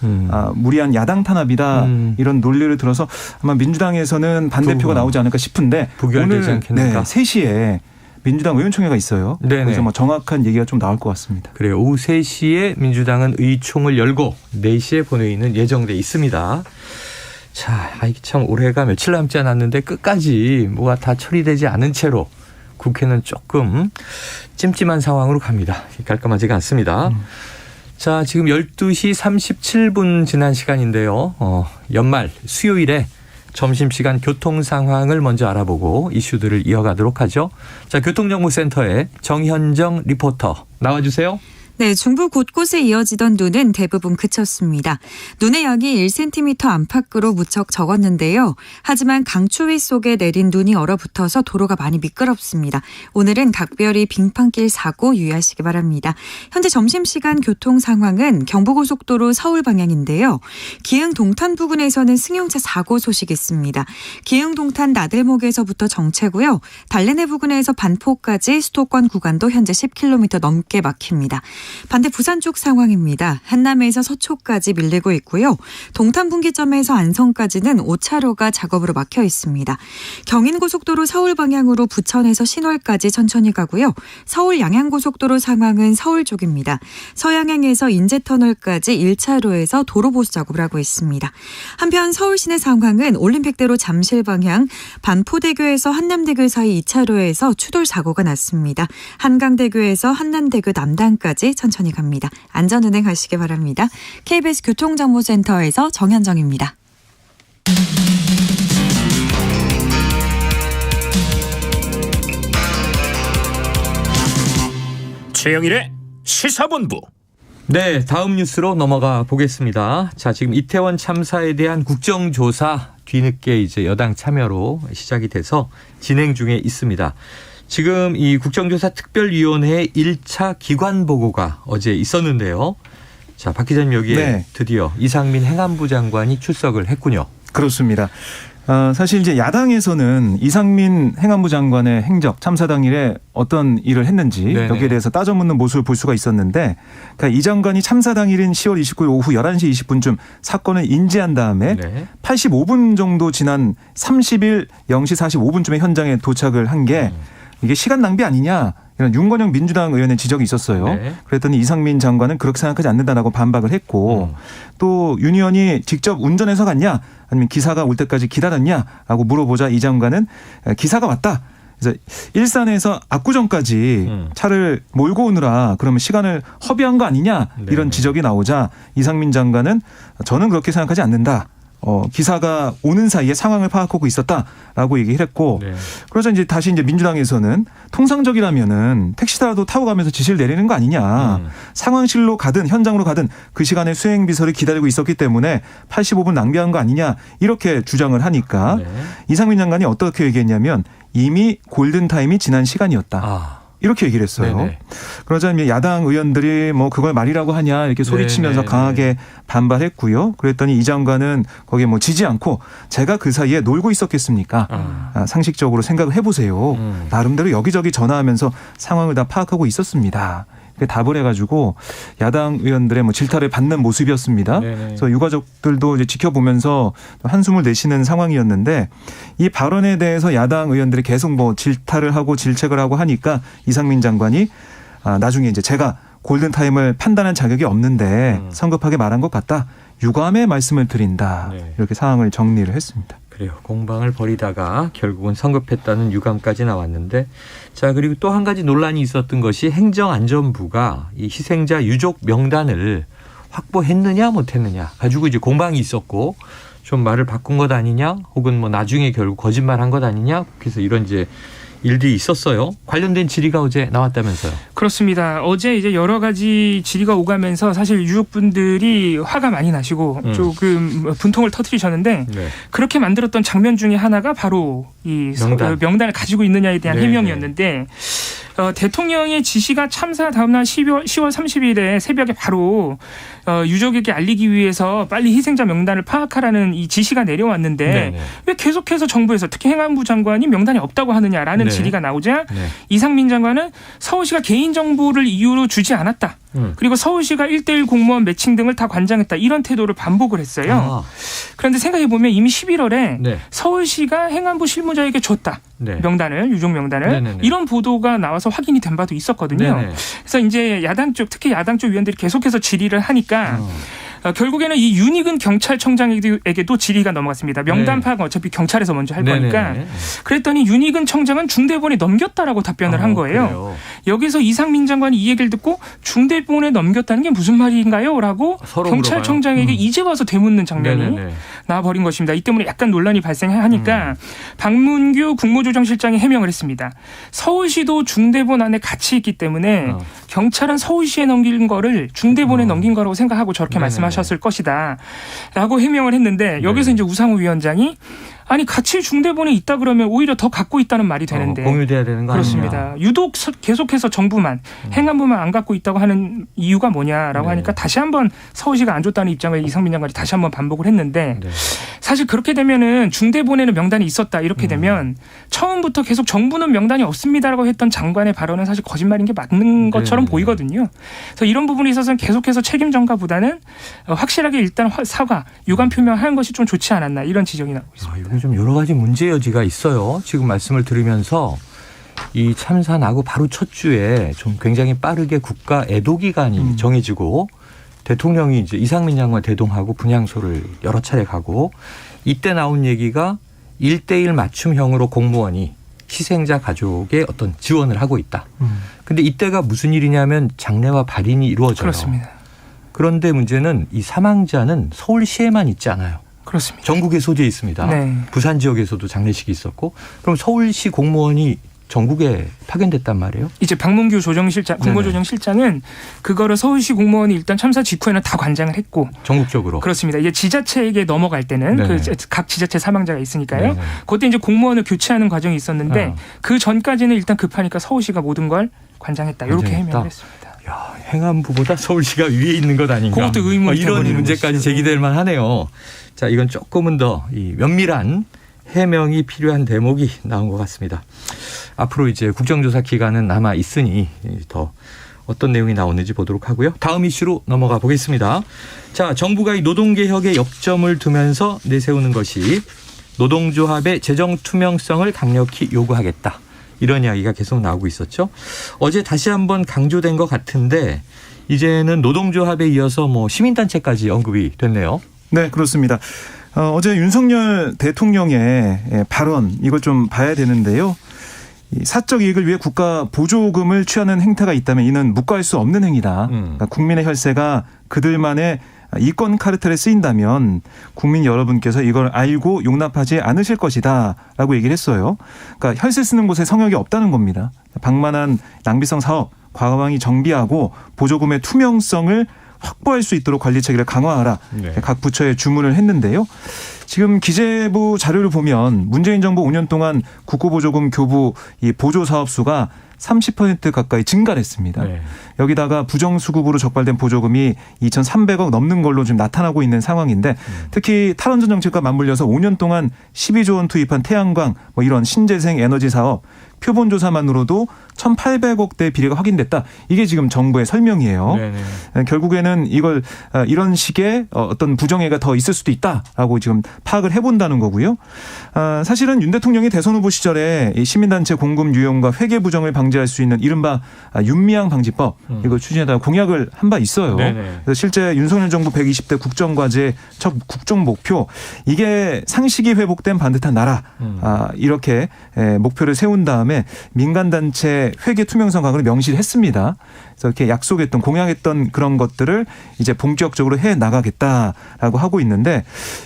무리한 야당 탄압이다. 이런 논리를 들어서 아마 민주당에서는 반대표가 나오지 않을까 싶은데 부결되지 오늘 않겠는가? 3시에 민주당 의원총회가 있어요. 네네. 그래서 뭐 정확한 얘기가 좀 나올 것 같습니다. 그래요. 오후 3시에 민주당은 의총을 열고 4시에 본회의는 예정돼 있습니다. 자, 이게 참 올해가 며칠 남지 않았는데 끝까지 뭐가 다 처리되지 않은 채로 국회는 조금 찜찜한 상황으로 갑니다. 깔끔하지가 않습니다. 자, 지금 12시 37분 지난 시간인데요. 연말 수요일에 점심시간 교통 상황을 먼저 알아보고 이슈들을 이어가도록 하죠. 자, 교통정보센터의 정현정 리포터 나와주세요. 네, 중부 곳곳에 이어지던 눈은 대부분 그쳤습니다. 눈의 양이 1cm 안팎으로 무척 적었는데요. 하지만 강추위 속에 내린 눈이 얼어붙어서 도로가 많이 미끄럽습니다. 오늘은 각별히 빙판길 사고 유의하시기 바랍니다. 현재 점심시간 교통 상황은 경부고속도로 서울 방향인데요. 기흥 동탄 부근에서는 승용차 사고 소식이 있습니다. 기흥 동탄 나들목에서부터 정체고요. 달래내 부근에서 반포까지 수도권 구간도 현재 10km 넘게 막힙니다. 반대 부산 쪽 상황입니다. 한남에서 서초까지 밀리고 있고요. 동탄 분기점에서 안성까지는 5차로가 작업으로 막혀 있습니다. 경인고속도로 서울 방향으로 부천에서 신월까지 천천히 가고요. 서울 양양고속도로 상황은 서울 쪽입니다. 서양행에서 인제터널까지 1차로에서 도로 보수 작업을 하고 있습니다. 한편 서울 시내 상황은 올림픽대로 잠실 방향 반포대교에서 한남대교 사이 2차로에서 추돌 사고가 났습니다. 한강대교에서 한남대교 남단까지 천천히 갑니다. 안전운행 하시기 바랍니다. KBS 교통정보센터에서 정현정입니다. 최영일의 시사본부. 네, 다음 뉴스로 넘어가 보겠습니다. 자, 지금 이태원 참사에 대한 국정조사 뒤늦게 이제 여당 참여로 시작이 돼서 진행 중에 있습니다. 지금 이 국정조사 특별위원회의 1차 기관 보고가 어제 있었는데요. 자, 박 기자님 여기에 네. 드디어 이상민 행안부 장관이 출석을 했군요. 그렇습니다. 사실 이제 야당에서는 이상민 행안부 장관의 행적 참사 당일에 어떤 일을 했는지 네네. 여기에 대해서 따져 묻는 모습을 볼 수가 있었는데 그러니까 이 장관이 참사 당일인 10월 29일 오후 11시 20분쯤 사건을 인지한 다음에 네. 85분 정도 지난 30일 0시 45분쯤에 현장에 도착을 한 게 이게 시간 낭비 아니냐 이런 윤건영 민주당 의원의 지적이 있었어요. 네. 그랬더니 이상민 장관은 그렇게 생각하지 않는다라고 반박을 했고 또 윤 의원이 직접 운전해서 갔냐 아니면 기사가 올 때까지 기다렸냐라고 물어보자 이 장관은 기사가 왔다. 그래서 일산에서 압구정까지 차를 몰고 오느라 그러면 시간을 허비한 거 아니냐 이런 지적이 나오자 이상민 장관은 저는 그렇게 생각하지 않는다. 기사가 오는 사이에 상황을 파악하고 있었다라고 얘기를 했고 그래서 이제 다시 이제 민주당에서는 통상적이라면은 택시라도 타고 가면서 지시를 내리는 거 아니냐. 상황실로 가든 현장으로 가든 그 시간에 수행 비서를 기다리고 있었기 때문에 85분 낭비한 거 아니냐 이렇게 주장을 하니까 이상민 장관이 어떻게 얘기했냐면 이미 골든타임이 지난 시간이었다. 이렇게 얘기를 했어요. 네네. 그러자 야당 의원들이 뭐 그걸 말이라고 하냐 이렇게 소리치면서 네네. 강하게 반발했고요. 그랬더니 이 장관은 거기에 뭐 지지 않고 제가 그 사이에 놀고 있었겠습니까? 상식적으로 생각을 해보세요. 나름대로 여기저기 전화하면서 상황을 다 파악하고 있었습니다. 답을 해가지고 야당 의원들의 뭐 질타를 받는 모습이었습니다. 네네. 그래서 유가족들도 이제 지켜보면서 한숨을 내쉬는 상황이었는데 이 발언에 대해서 야당 의원들이 계속 뭐 질타를 하고 질책을 하고 하니까 이상민 장관이 나중에 이제 제가 골든타임을 판단한 자격이 없는데 성급하게 말한 것 같다. 유감의 말씀을 드린다. 네. 이렇게 상황을 정리를 했습니다. 그래요. 공방을 벌이다가 결국은 성급했다는 유감까지 나왔는데 자 그리고 또 한 가지 논란이 있었던 것이 행정안전부가 이 희생자 유족 명단을 확보했느냐 못했느냐 가지고 이제 공방이 있었고 좀 말을 바꾼 것 아니냐 혹은 뭐 나중에 결국 거짓말한 것 아니냐 그래서 이런 이제 일들이 있었어요. 관련된 질의가 어제 나왔다면서요. 그렇습니다. 어제 이제 여러 가지 질의가 오가면서 사실 유족분들이 화가 많이 나시고 조금 분통을 터뜨리셨는데 네. 그렇게 만들었던 장면 중에 하나가 바로 이 명단을 가지고 있느냐에 대한 네. 해명이었는데 대통령의 지시가 참사 다음날 10월 30일에 새벽에 바로 유족에게 알리기 위해서 빨리 희생자 명단을 파악하라는 이 지시가 내려왔는데 네네. 왜 계속해서 정부에서 특히 행안부 장관이 명단이 없다고 하느냐라는 네. 질의가 나오자 네. 이상민 장관은 서울시가 개인정보를 이유로 주지 않았다. 그리고 서울시가 1:1 공무원 매칭 등을 다 관장했다. 이런 태도를 반복을 했어요. 그런데 생각해보면 이미 11월에 네. 서울시가 행안부 실무자에게 줬다. 네. 명단을 유족 명단을 네네네. 이런 보도가 나와서 확인이 된 바도 있었거든요. 네네. 그래서 이제 야당 쪽 특히 야당 쪽 위원들이 계속해서 질의를 하니까 결국에는 이 윤익은 경찰청장에게도 질의가 넘어갔습니다. 명단 파악은 어차피 경찰에서 먼저 할 거니까. 네네. 그랬더니 윤익은 청장은 중대본에 넘겼다라고 답변을 한 거예요. 그래요. 여기서 이상민 장관이 이 얘기를 듣고 중대본에 넘겼다는 게 무슨 말인가요? 라고 경찰청장에게 이제 와서 되묻는 장면이 네네네. 나와버린 것입니다. 이 때문에 약간 논란이 발생하니까 박문규 국무조정실장이 해명을 했습니다. 서울시도 중대본 안에 같이 있기 때문에 경찰은 서울시에 넘긴 거를 중대본에 넘긴 거라고 생각하고 저렇게 말씀하셨을 것이다 라고 해명을 했는데 여기서 이제 우상호 위원장이 아니 같이 중대본에 있다 그러면 오히려 더 갖고 있다는 말이 되는데 공유돼야 되는 거 그렇습니다. 아니냐. 유독 계속해서 정부만 행안부만 안 갖고 있다고 하는 이유가 뭐냐라고 하니까 다시 한번 서울시가 안 줬다는 입장을 이상민 장관이 다시 한번 반복을 했는데 사실 그렇게 되면은 중대본에는 명단이 있었다 이렇게 되면 처음부터 계속 정부는 명단이 없습니다라고 했던 장관의 발언은 사실 거짓말인 게 맞는 것처럼 보이거든요. 그래서 이런 부분에 있어서는 계속해서 책임 전가보다는 확실하게 일단 사과, 유감 표명하는 것이 좀 좋지 않았나 이런 지적이 나오고 있습니다. 좀 여러 가지 문제 여지가 있어요. 지금 말씀을 들으면서 이 참사 나고 바로 첫 주에 좀 굉장히 빠르게 국가 애도 기간이 정해지고 대통령이 이제 이상민 장관 대동하고 분향소를 여러 차례 가고 이때 나온 얘기가 1:1 맞춤형으로 공무원이 희생자 가족의 어떤 지원을 하고 있다. 근데 이때가 무슨 일이냐면 장례와 발인이 이루어져요. 그렇습니다. 그런데 문제는 이 사망자는 서울시에만 있지 않아요. 그렇습니다. 전국에 소재해 있습니다. 네. 부산 지역에서도 장례식이 있었고 그럼 서울시 공무원이 전국에 파견됐단 말이에요. 이제 박문규 조정실장, 국무조정실장은 그거를 서울시 공무원이 일단 참사 직후에는 다 관장을 했고 전국적으로 그렇습니다. 이제 지자체에게 넘어갈 때는 그 각 지자체 사망자가 있으니까요. 그때 이제 공무원을 교체하는 과정이 있었는데 그 전까지는 일단 급하니까 서울시가 모든 걸 관장했다. 이렇게 해명을 했습니다. 야, 행안부보다 서울시가 위에 있는 것 아닌가. 그것도 의문이 이런 문제까지 제기될 만하네요. 자, 이건 조금은 더 이 면밀한 해명이 필요한 대목이 나온 것 같습니다. 앞으로 이제 국정조사 기간은 남아 있으니 더 어떤 내용이 나오는지 보도록 하고요. 다음 이슈로 넘어가 보겠습니다. 자, 정부가 이 노동개혁에 역점을 두면서 내세우는 것이 노동조합의 재정 투명성을 강력히 요구하겠다. 이런 이야기가 계속 나오고 있었죠. 어제 다시 한번 강조된 것 같은데 이제는 노동조합에 이어서 뭐 시민단체까지 언급이 됐네요. 네, 그렇습니다. 어제 윤석열 대통령의 발언 이걸 좀 봐야 되는데요. 사적 이익을 위해 국가 보조금을 취하는 행태가 있다면 이는 묵과할 수 없는 행위다. 그러니까 국민의 혈세가 그들만의 이권 카르텔에 쓰인다면 국민 여러분께서 이걸 알고 용납하지 않으실 것이다 라고 얘기를 했어요. 그러니까 혈세 쓰는 곳에 성역이 없다는 겁니다. 방만한 낭비성 사업 과감히 정비하고 보조금의 투명성을 확보할 수 있도록 관리 체계를 강화하라. 네. 각 부처에 주문을 했는데요. 지금 기재부 자료를 보면 문재인 정부 5년 동안 국고보조금 교부 이 보조 사업 수가 30% 가까이 증가를 했습니다. 네. 여기다가 부정수급으로 적발된 보조금이 2,300억 넘는 걸로 지금 나타나고 있는 상황인데 특히 탈원전 정책과 맞물려서 5년 동안 12조 원 투입한 태양광 뭐 이런 신재생 에너지 사업 표본 조사만으로도 1,800억대 비례가 확인됐다. 이게 지금 정부의 설명이에요. 네네. 결국에는 이걸 이런 식의 어떤 부정행위가 더 있을 수도 있다라고 지금 파악을 해본다는 거고요. 사실은 윤 대통령이 대선 후보 시절에 이 시민단체 공금 유용과 회계 부정을 방지할 수 있는 이른바 윤미향 방지법 이걸 추진하다가 공약을 한 바 있어요. 네네. 그래서 실제 윤석열 정부 120대 국정과제 첫 국정 목표 이게 상식이 회복된 반듯한 나라 이렇게 목표를 세운 다음에 민간단체 회계 투명성 강화를 명시를 했습니다. 그래서 이렇게 약속했던 공약했던 그런 것들을 이제 본격적으로 해 나가겠다라고 하고 있는데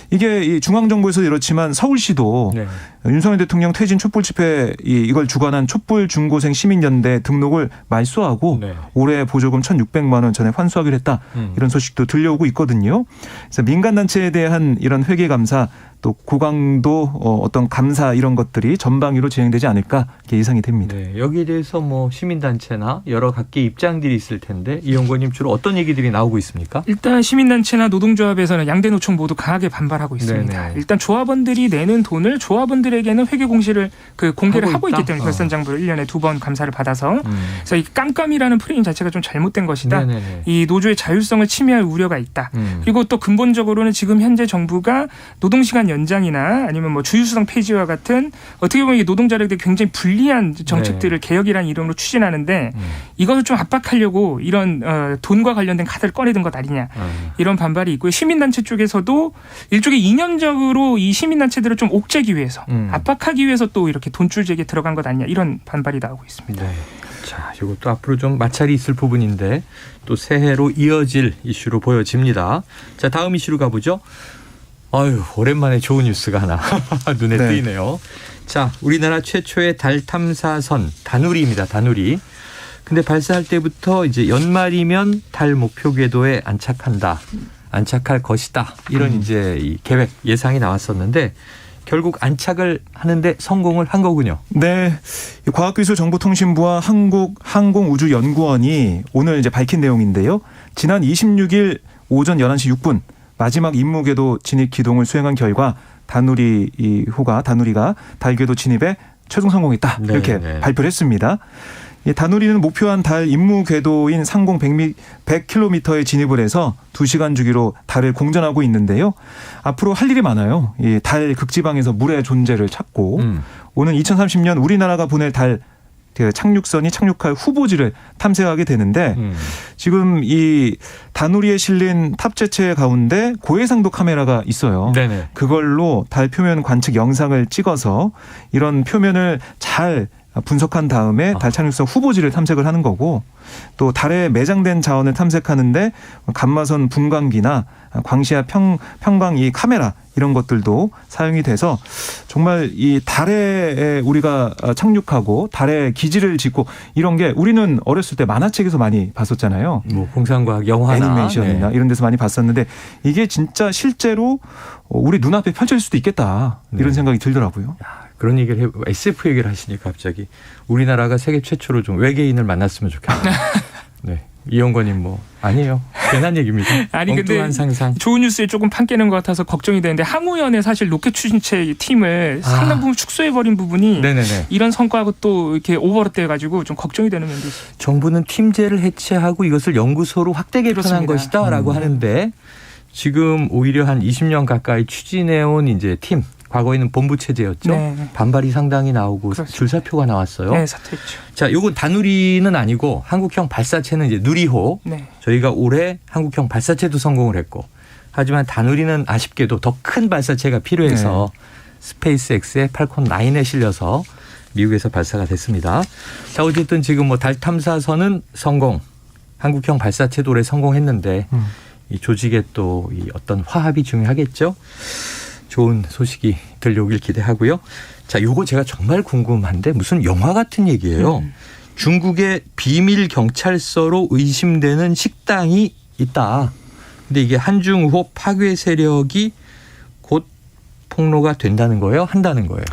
이게 이 중앙정부에서 이렇지만 서울시도 네. 윤석열 대통령 퇴진 촛불 집회 이걸 주관한 촛불 중고생 시민연대 등록을 말소하고 네. 올해 보조금 1,600만 원 전에 환수하기로 했다. 이런 소식도 들려오고 있거든요. 그래서 민간단체에 대한 이런 회계 감사 또 고강도 어떤 감사 이런 것들이 전방위로 진행되지 않을까 이렇게 예상이 됩니다. 네, 여기에 대해서 뭐 시민단체나 여러 각기 입장들이 있을 텐데 이 연구원님 주로 어떤 얘기들이 나오고 있습니까? 일단 시민단체나 노동조합에서는 양대 노총 모두 강하게 반발하고 있습니다. 네네. 일단 조합원들이 내는 돈을 조합원들에게는 회계 공시를 공개를 하고 있기 때문에 결산장부를 1년에 2번 감사를 받아서 그래서 이 깜깜이라는 프레임 자체가 좀 잘못된 것이다. 네네네. 이 노조의 자율성을 침해할 우려가 있다. 그리고 또 근본적으로는 지금 현재 정부가 노동시간 연장이나 아니면 뭐 주휴수당 폐지와 같은 어떻게 보면 노동자들에게 굉장히 불리한 정책들을 개혁이라는 이름으로 추진하는데 이것을 좀 압박하려고 이런 돈과 관련된 카드를 꺼내든 것 아니냐 이런 반발이 있고요. 시민단체 쪽에서도 일종의 이념적으로 이 시민단체들을 좀 옥죄기 위해서 압박하기 위해서 또 이렇게 돈줄 제기에 들어간 것 아니냐 이런 반발이 나오고 있습니다. 네. 자, 이것도 앞으로 좀 마찰이 있을 부분인데 또 새해로 이어질 이슈로 보여집니다. 자, 다음 이슈로 가보죠. 아유, 오랜만에 좋은 뉴스가 하나 눈에 네. 띄네요. 자, 우리나라 최초의 달 탐사선 다누리입니다. 다누리. 근데 발사할 때부터 이제 연말이면 달 목표 궤도에 안착할 것이다. 이런 이제 이 계획 예상이 나왔었는데 결국 안착을 하는데 성공을 한 거군요. 네, 과학기술정보통신부와 한국항공우주연구원이 오늘 이제 밝힌 내용인데요. 지난 26일 오전 11시 6분 마지막 임무 궤도 진입 기동을 수행한 결과 다누리가 달 궤도 진입에 최종 성공했다. 이렇게 네. 발표를 했습니다. 이 다누리는 목표한 달 임무 궤도인 상공 100km에 진입을 해서 2시간 주기로 달을 공전하고 있는데요. 앞으로 할 일이 많아요. 이 달 극지방에서 물의 존재를 찾고 오는 2030년 우리나라가 보낼 달 착륙선이 착륙할 후보지를 탐색하게 되는데 지금 이 다누리에 실린 탑재체 가운데 고해상도 카메라가 있어요. 네네. 그걸로 달 표면 관측 영상을 찍어서 이런 표면을 잘 분석한 다음에 달 착륙선 후보지를 탐색을 하는 거고 또 달에 매장된 자원을 탐색하는데 감마선 분광기나 광시야 평광 이 카메라 이런 것들도 사용이 돼서 정말 이 달에 우리가 착륙하고 달에 기지를 짓고 이런 게 우리는 어렸을 때 만화책에서 많이 봤었잖아요. 뭐 공상과학 영화나 애니메이션이나 이런 데서 많이 봤었는데 이게 진짜 실제로 우리 눈앞에 펼쳐질 수도 있겠다 이런 생각이 들더라고요. 그런 얘기를 SF 얘기를 하시니까 갑자기 우리나라가 세계 최초로 좀 외계인을 만났으면 좋겠다. 네. 이용건님 뭐 아니에요. 괜한 얘기입니다. 아니 근데 상상. 좋은 뉴스에 조금 판 깨는 것 같아서 걱정이 되는데 항우연의 사실 로켓 추진체 팀을 상당 부분 축소해버린 부분이 네네네. 이런 성과하고 또 이렇게 오버랩돼가지고 좀 걱정이 되는 면도 있습니다. 정부는 팀제를 해체하고 이것을 연구소로 확대 개편한 것이다라고 하는데 지금 오히려 한 20년 가까이 추진해온 이제 팀. 과거에는 본부 체제였죠. 네. 반발이 상당히 나오고 그렇습니다. 줄사표가 나왔어요. 네, 사퇴했죠. 자, 요건 다누리는 아니고 한국형 발사체는 이제 누리호. 네. 저희가 올해 한국형 발사체도 성공을 했고 하지만 다누리는 아쉽게도 더 큰 발사체가 필요해서 스페이스X의 팔콘 9에 실려서 미국에서 발사가 됐습니다. 자, 어쨌든 지금 뭐 달 탐사선은 성공, 한국형 발사체도 올해 성공했는데 이 조직의 또 이 어떤 화합이 중요하겠죠. 좋은 소식이 들려오길 기대하고요. 자, 요거 제가 정말 궁금한데 무슨 영화 같은 얘기예요. 중국의 비밀 경찰서로 의심되는 식당이 있다. 근데 이게 한중우호 파괴 세력이 곧 폭로가 된다는 거예요? 한다는 거예요?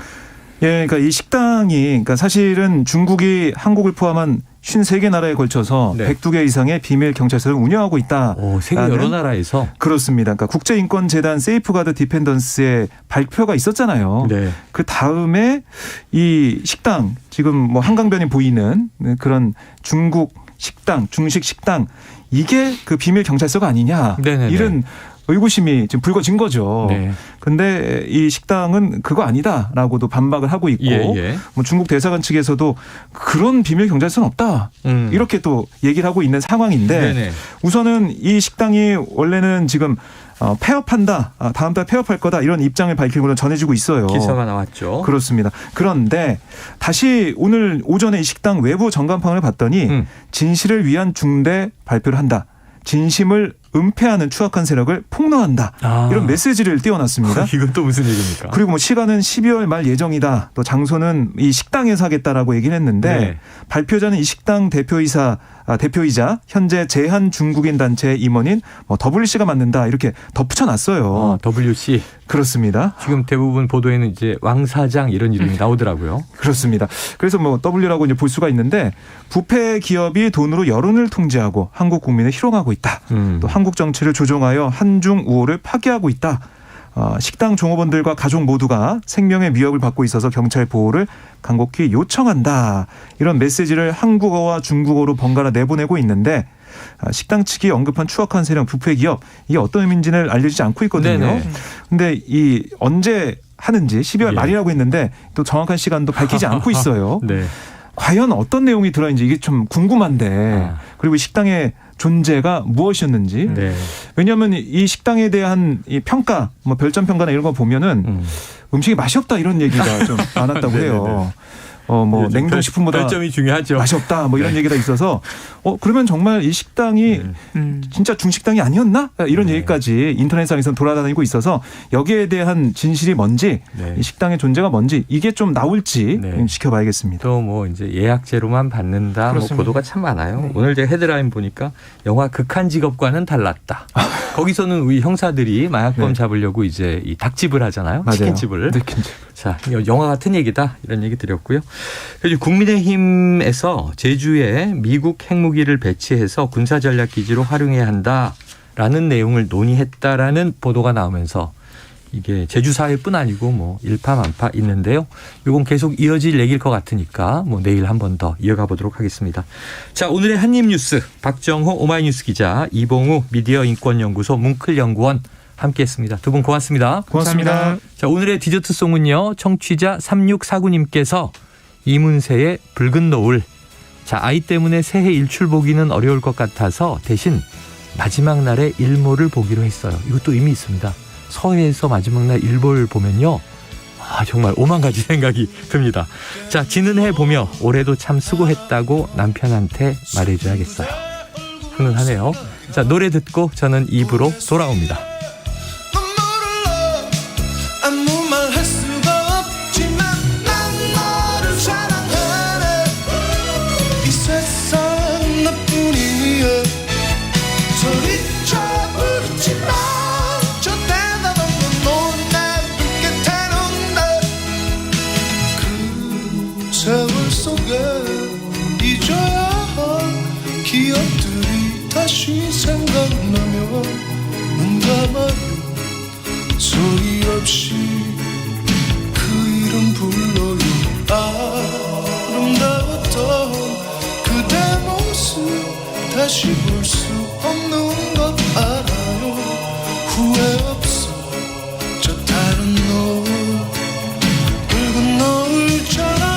예, 그러니까 이 식당이 그러니까 사실은 중국이 한국을 포함한 53개 나라에 걸쳐서 네. 102개 이상의 비밀 경찰서를 운영하고 있다. 오, 세계 여러 나라에서. 그렇습니다. 그러니까 국제인권재단 세이프가드 디펜던스의 발표가 있었잖아요. 네. 그 다음에 이 식당 지금 뭐 한강변이 보이는 그런 중국 식당, 중식 식당 이게 그 비밀 경찰서가 아니냐. 네네네. 이런 의구심이 지금 불거진 거죠. 네. 근데 이 식당은 그거 아니다라고도 반박을 하고 있고 예. 뭐 중국 대사관 측에서도 그런 비밀 경찰서는 없다. 이렇게 또 얘기를 하고 있는 상황인데 네네. 우선은 이 식당이 원래는 지금 폐업한다. 다음 달 폐업할 거다. 이런 입장을 밝힌 걸로 전해지고 있어요. 기사가 나왔죠. 그렇습니다. 그런데 다시 오늘 오전에 이 식당 외부 전간판을 봤더니 진실을 위한 중대 발표를 한다. 진심을 은폐하는 추악한 세력을 폭로한다. 이런 메시지를 띄워놨습니다. 이건 또 무슨 얘기입니까? 그리고 뭐 시간은 12월 말 예정이다. 또 장소는 이 식당에서 하겠다라고 얘기를 했는데 네. 발표자는 이 식당 대표이자 현재 제한 중국인 단체의 임원인 WC가 맡는다. 이렇게 덧붙여놨어요. WC. 그렇습니다. 지금 대부분 보도에는 이제 왕 사장 이런 이름이 나오더라고요. 그렇습니다. 그래서 뭐 W라고 이제 볼 수가 있는데 부패 기업이 돈으로 여론을 통제하고 한국 국민을 희롱하고 있다. 또 한국 정치를 조종하여 한중 우호를 파괴하고 있다. 식당 종업원들과 가족 모두가 생명의 위협을 받고 있어서 경찰 보호를 간곡히 요청한다. 이런 메시지를 한국어와 중국어로 번갈아 내보내고 있는데 식당 측이 언급한 추악한 세력 부패 기업 이게 어떤 의미인지는 알려지지 않고 있거든요. 그런데 이 언제 하는지 12월 말이라고 했는데 또 정확한 시간도 밝히지 않고 있어요. 네. 과연 어떤 내용이 들어있는지 이게 좀 궁금한데 그리고 이 식당의 존재가 무엇이었는지 네. 왜냐하면 이 식당에 대한 이 평가 뭐 별점 평가나 이런 거 보면은 음식이 맛이 없다 이런 얘기가 좀 많았다고 해요. 뭐 냉동식품보다 별점이 중요하죠. 맛이 없다 뭐 이런 얘기가 있어서 그러면 정말 이 식당이 진짜 중식당이 아니었나 이런 얘기까지 인터넷상에서 돌아다니고 있어서 여기에 대한 진실이 뭔지 이 식당의 존재가 뭔지 이게 좀 나올지 지켜봐야겠습니다. 또 뭐 이제 예약제로만 받는다 뭐 보도가 참 많아요. 오늘 제가 헤드라인 보니까 영화 극한 직업과는 달랐다. 거기서는 우리 형사들이 마약범 잡으려고 이제 이 닭집을 하잖아요. 맞아요. 치킨집을. 치킨집. 자, 영화 같은 얘기다 이런 얘기 드렸고요. 그리고 국민의힘에서 제주에 미국 핵무기를 배치해서 군사전략기지로 활용해야 한다라는 내용을 논의했다라는 보도가 나오면서 이게 제주 사회뿐 아니고 뭐 일파만파 있는데요. 이건 계속 이어질 얘기일 것 같으니까 뭐 내일 한 번 더 이어가 보도록 하겠습니다. 자, 오늘의 한입뉴스 박정호 오마이뉴스 기자, 이봉우 미디어인권연구소 뭉클연구원 함께했습니다. 두 분 고맙습니다. 고맙습니다. 자, 오늘의 디저트송은요. 청취자 3649님께서 이문세의 붉은 노을. 자, 아이 때문에 새해 일출 보기는 어려울 것 같아서 대신 마지막 날에 일몰을 보기로 했어요. 이것도 의미 있습니다. 서해에서 마지막 날 일몰 보면요. 정말 오만 가지 생각이 듭니다. 자, 지는 해 보며 올해도 참 수고했다고 남편한테 말해줘야겠어요. 훈훈하네요. 자, 노래 듣고 저는 2부로 돌아옵니다. 세월 속에 잊어야 할 기억들이 다시 생각나며 눈 감아요 소리 없이 그 이름 불러요 아름다웠던 그대 모습 다시 볼 수 없는 것 알아요 후회 없어 저 다른 노을 붉은 노을처럼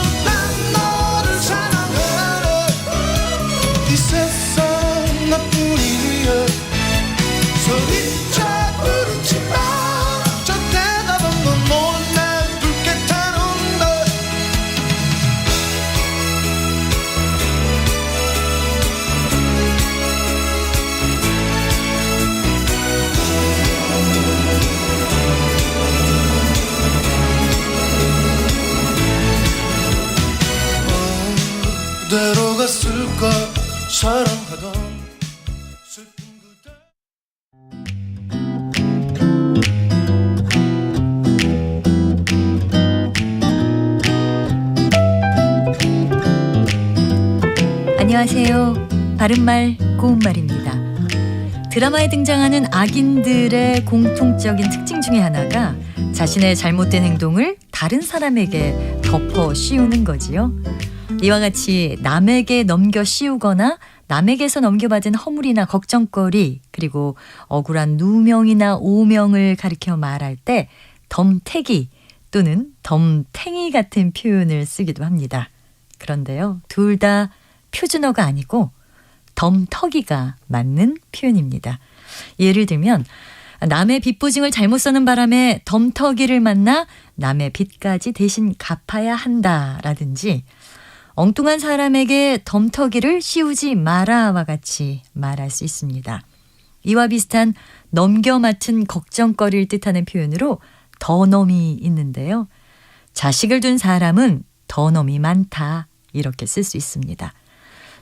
어디로 갔을까 사랑하던 슬픈 그대 안녕하세요. 바른말 고운말입니다. 드라마에 등장하는 악인들의 공통적인 특징 중에 하나가 자신의 잘못된 행동을 다른 사람에게 덮어 씌우는 거지요. 이와 같이 남에게 넘겨 씌우거나 남에게서 넘겨받은 허물이나 걱정거리, 그리고 억울한 누명이나 오명을 가리켜 말할 때 덤태기 또는 덤탱이 같은 표현을 쓰기도 합니다. 그런데요, 둘 다 표준어가 아니고 덤터기가 맞는 표현입니다. 예를 들면 남의 빚보증을 잘못 써는 바람에 덤터기를 만나 남의 빚까지 대신 갚아야 한다라든지, 엉뚱한 사람에게 덤터기를 씌우지 마라와 같이 말할 수 있습니다. 이와 비슷한 넘겨 맡은 걱정거리를 뜻하는 표현으로 더넘이 있는데요. 자식을 둔 사람은 더넘이 많다, 이렇게 쓸 수 있습니다.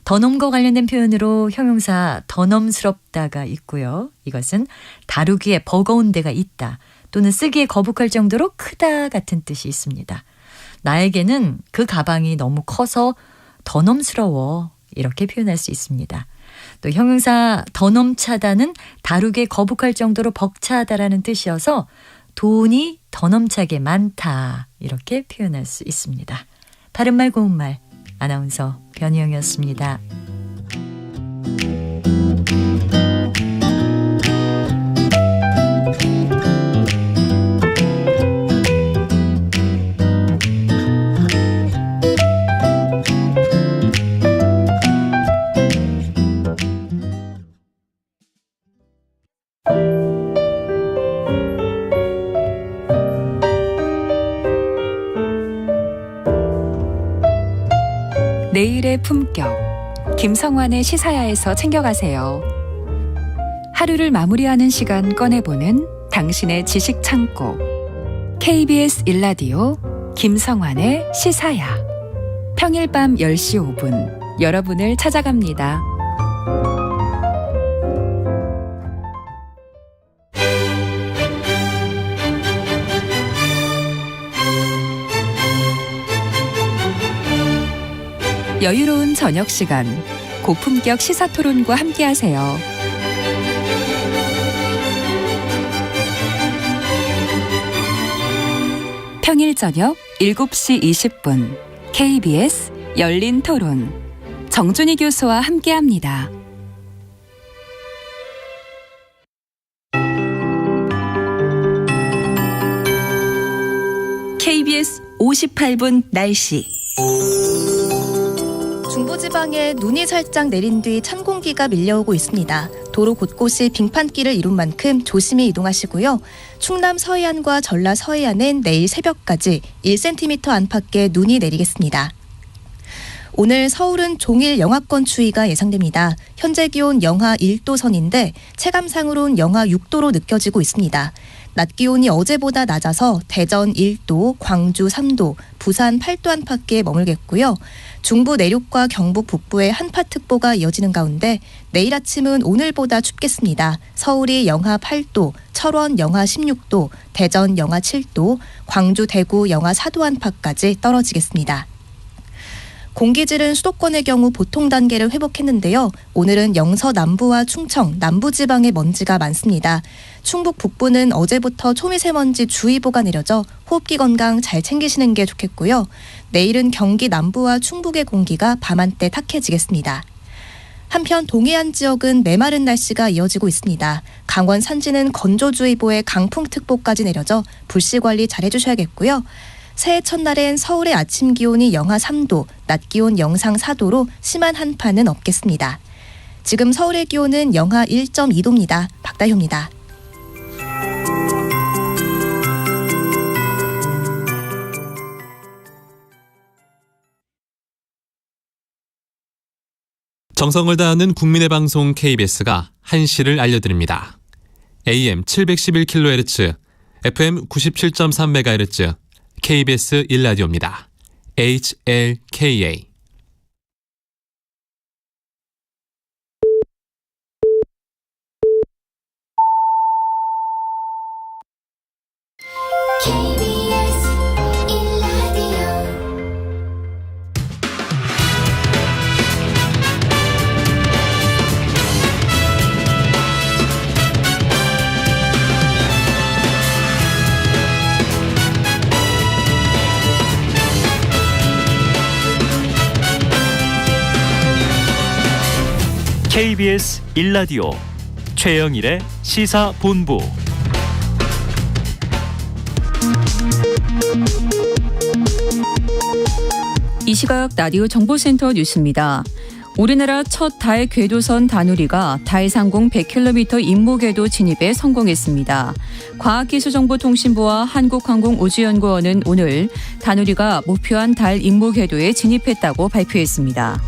더넘과 관련된 표현으로 형용사 더넘스럽다가 있고요. 이것은 다루기에 버거운 데가 있다 또는 쓰기에 거북할 정도로 크다 같은 뜻이 있습니다. 나에게는 그 가방이 너무 커서 더넘스러워, 이렇게 표현할 수 있습니다. 또 형용사 더넘차다는 다루기에 거북할 정도로 벅차다라는 뜻이어서 돈이 더넘차게 많다, 이렇게 표현할 수 있습니다. 바른말 고운말 아나운서 변희영이었습니다. 내일의 품격, 김성환의 시사야에서 챙겨가세요. 하루를 마무리하는 시간 꺼내보는 당신의 지식 창고, KBS 1라디오 김성환의 시사야. 평일 밤 10시 5분 여러분을 찾아갑니다. 여유로운 저녁 시간, 고품격 시사토론과 함께하세요. 평일 저녁 7시 20분 KBS 열린 토론, 정준희 교수와 함께합니다. KBS 58분 날씨. 중부지방에 눈이 살짝 내린 뒤 찬 공기가 밀려오고 있습니다. 도로 곳곳이 빙판길을 이룬 만큼 조심히 이동하시고요. 충남 서해안과 전라 서해안은 내일 새벽까지 1cm 안팎의 눈이 내리겠습니다. 오늘 서울은 종일 영하권 추위가 예상됩니다. 현재 기온 영하 1도 선인데 체감상으론 영하 6도로 느껴지고 있습니다. 낮 기온이 어제보다 낮아서 대전 1도, 광주 3도, 부산 8도 안팎에 머물겠고요. 중부 내륙과 경북 북부에 한파특보가 이어지는 가운데 내일 아침은 오늘보다 춥겠습니다. 서울이 영하 8도, 철원 영하 16도, 대전 영하 7도, 광주 대구 영하 4도 안팎까지 떨어지겠습니다. 공기질은 수도권의 경우 보통 단계를 회복했는데요. 오늘은 영서 남부와 충청, 남부지방에 먼지가 많습니다. 충북 북부는 어제부터 초미세먼지 주의보가 내려져 호흡기 건강 잘 챙기시는 게 좋겠고요. 내일은 경기 남부와 충북의 공기가 밤한때 탁해지겠습니다. 한편 동해안 지역은 메마른 날씨가 이어지고 있습니다. 강원 산지는 건조주의보에 강풍특보까지 내려져 불씨관리 잘 해주셔야겠고요. 새해 첫날엔 서울의 아침 기온이 영하 3도, 낮 기온 영상 4도로 심한 한파는 없겠습니다. 지금 서울의 기온은 영하 1.2도입니다. 박다효입니다. 정성을 다하는 국민의 방송 KBS가 한시를 알려드립니다. AM 711kHz, FM 97.3MHz, KBS 1라디오입니다. HLKA. KBS 1라디오 최영일의 시사본부. 이 시각 라디오 정보센터 뉴스입니다. 우리나라 첫 달 궤도선 다누리가 달 상공 100km 임무 궤도 진입에 성공했습니다. 과학기술정보통신부와 한국항공우주연구원은 오늘 다누리가 목표한 달 임무 궤도에 진입했다고 발표했습니다.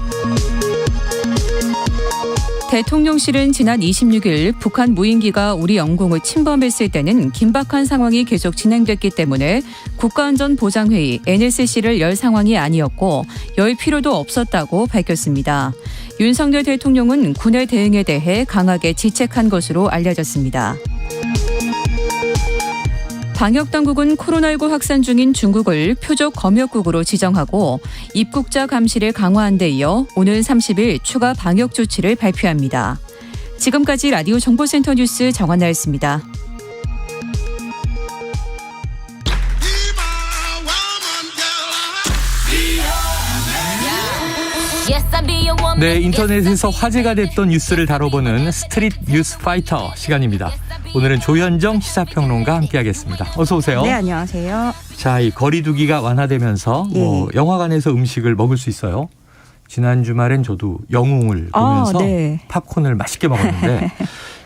대통령실은 지난 26일 북한 무인기가 우리 영공을 침범했을 때는 긴박한 상황이 계속 진행됐기 때문에 국가안전보장회의 NSC를 열 상황이 아니었고 열 필요도 없었다고 밝혔습니다. 윤석열 대통령은 군의 대응에 대해 강하게 지책한 것으로 알려졌습니다. 방역당국은 코로나19 확산 중인 중국을 표적 검역국으로 지정하고 입국자 감시를 강화한 데 이어 오늘 30일 추가 방역 조치를 발표합니다. 지금까지 라디오 정보센터 뉴스 정한나였습니다. 네, 인터넷에서 화제가 됐던 뉴스를 다뤄보는 스트릿 뉴스 파이터 시간입니다. 오늘은 조현정 시사평론가 함께하겠습니다. 어서 오세요. 네, 안녕하세요. 자, 이 거리 두기가 완화되면서 영화관에서 음식을 먹을 수 있어요. 지난 주말엔 저도 영웅을 보면서 팝콘을 맛있게 먹었는데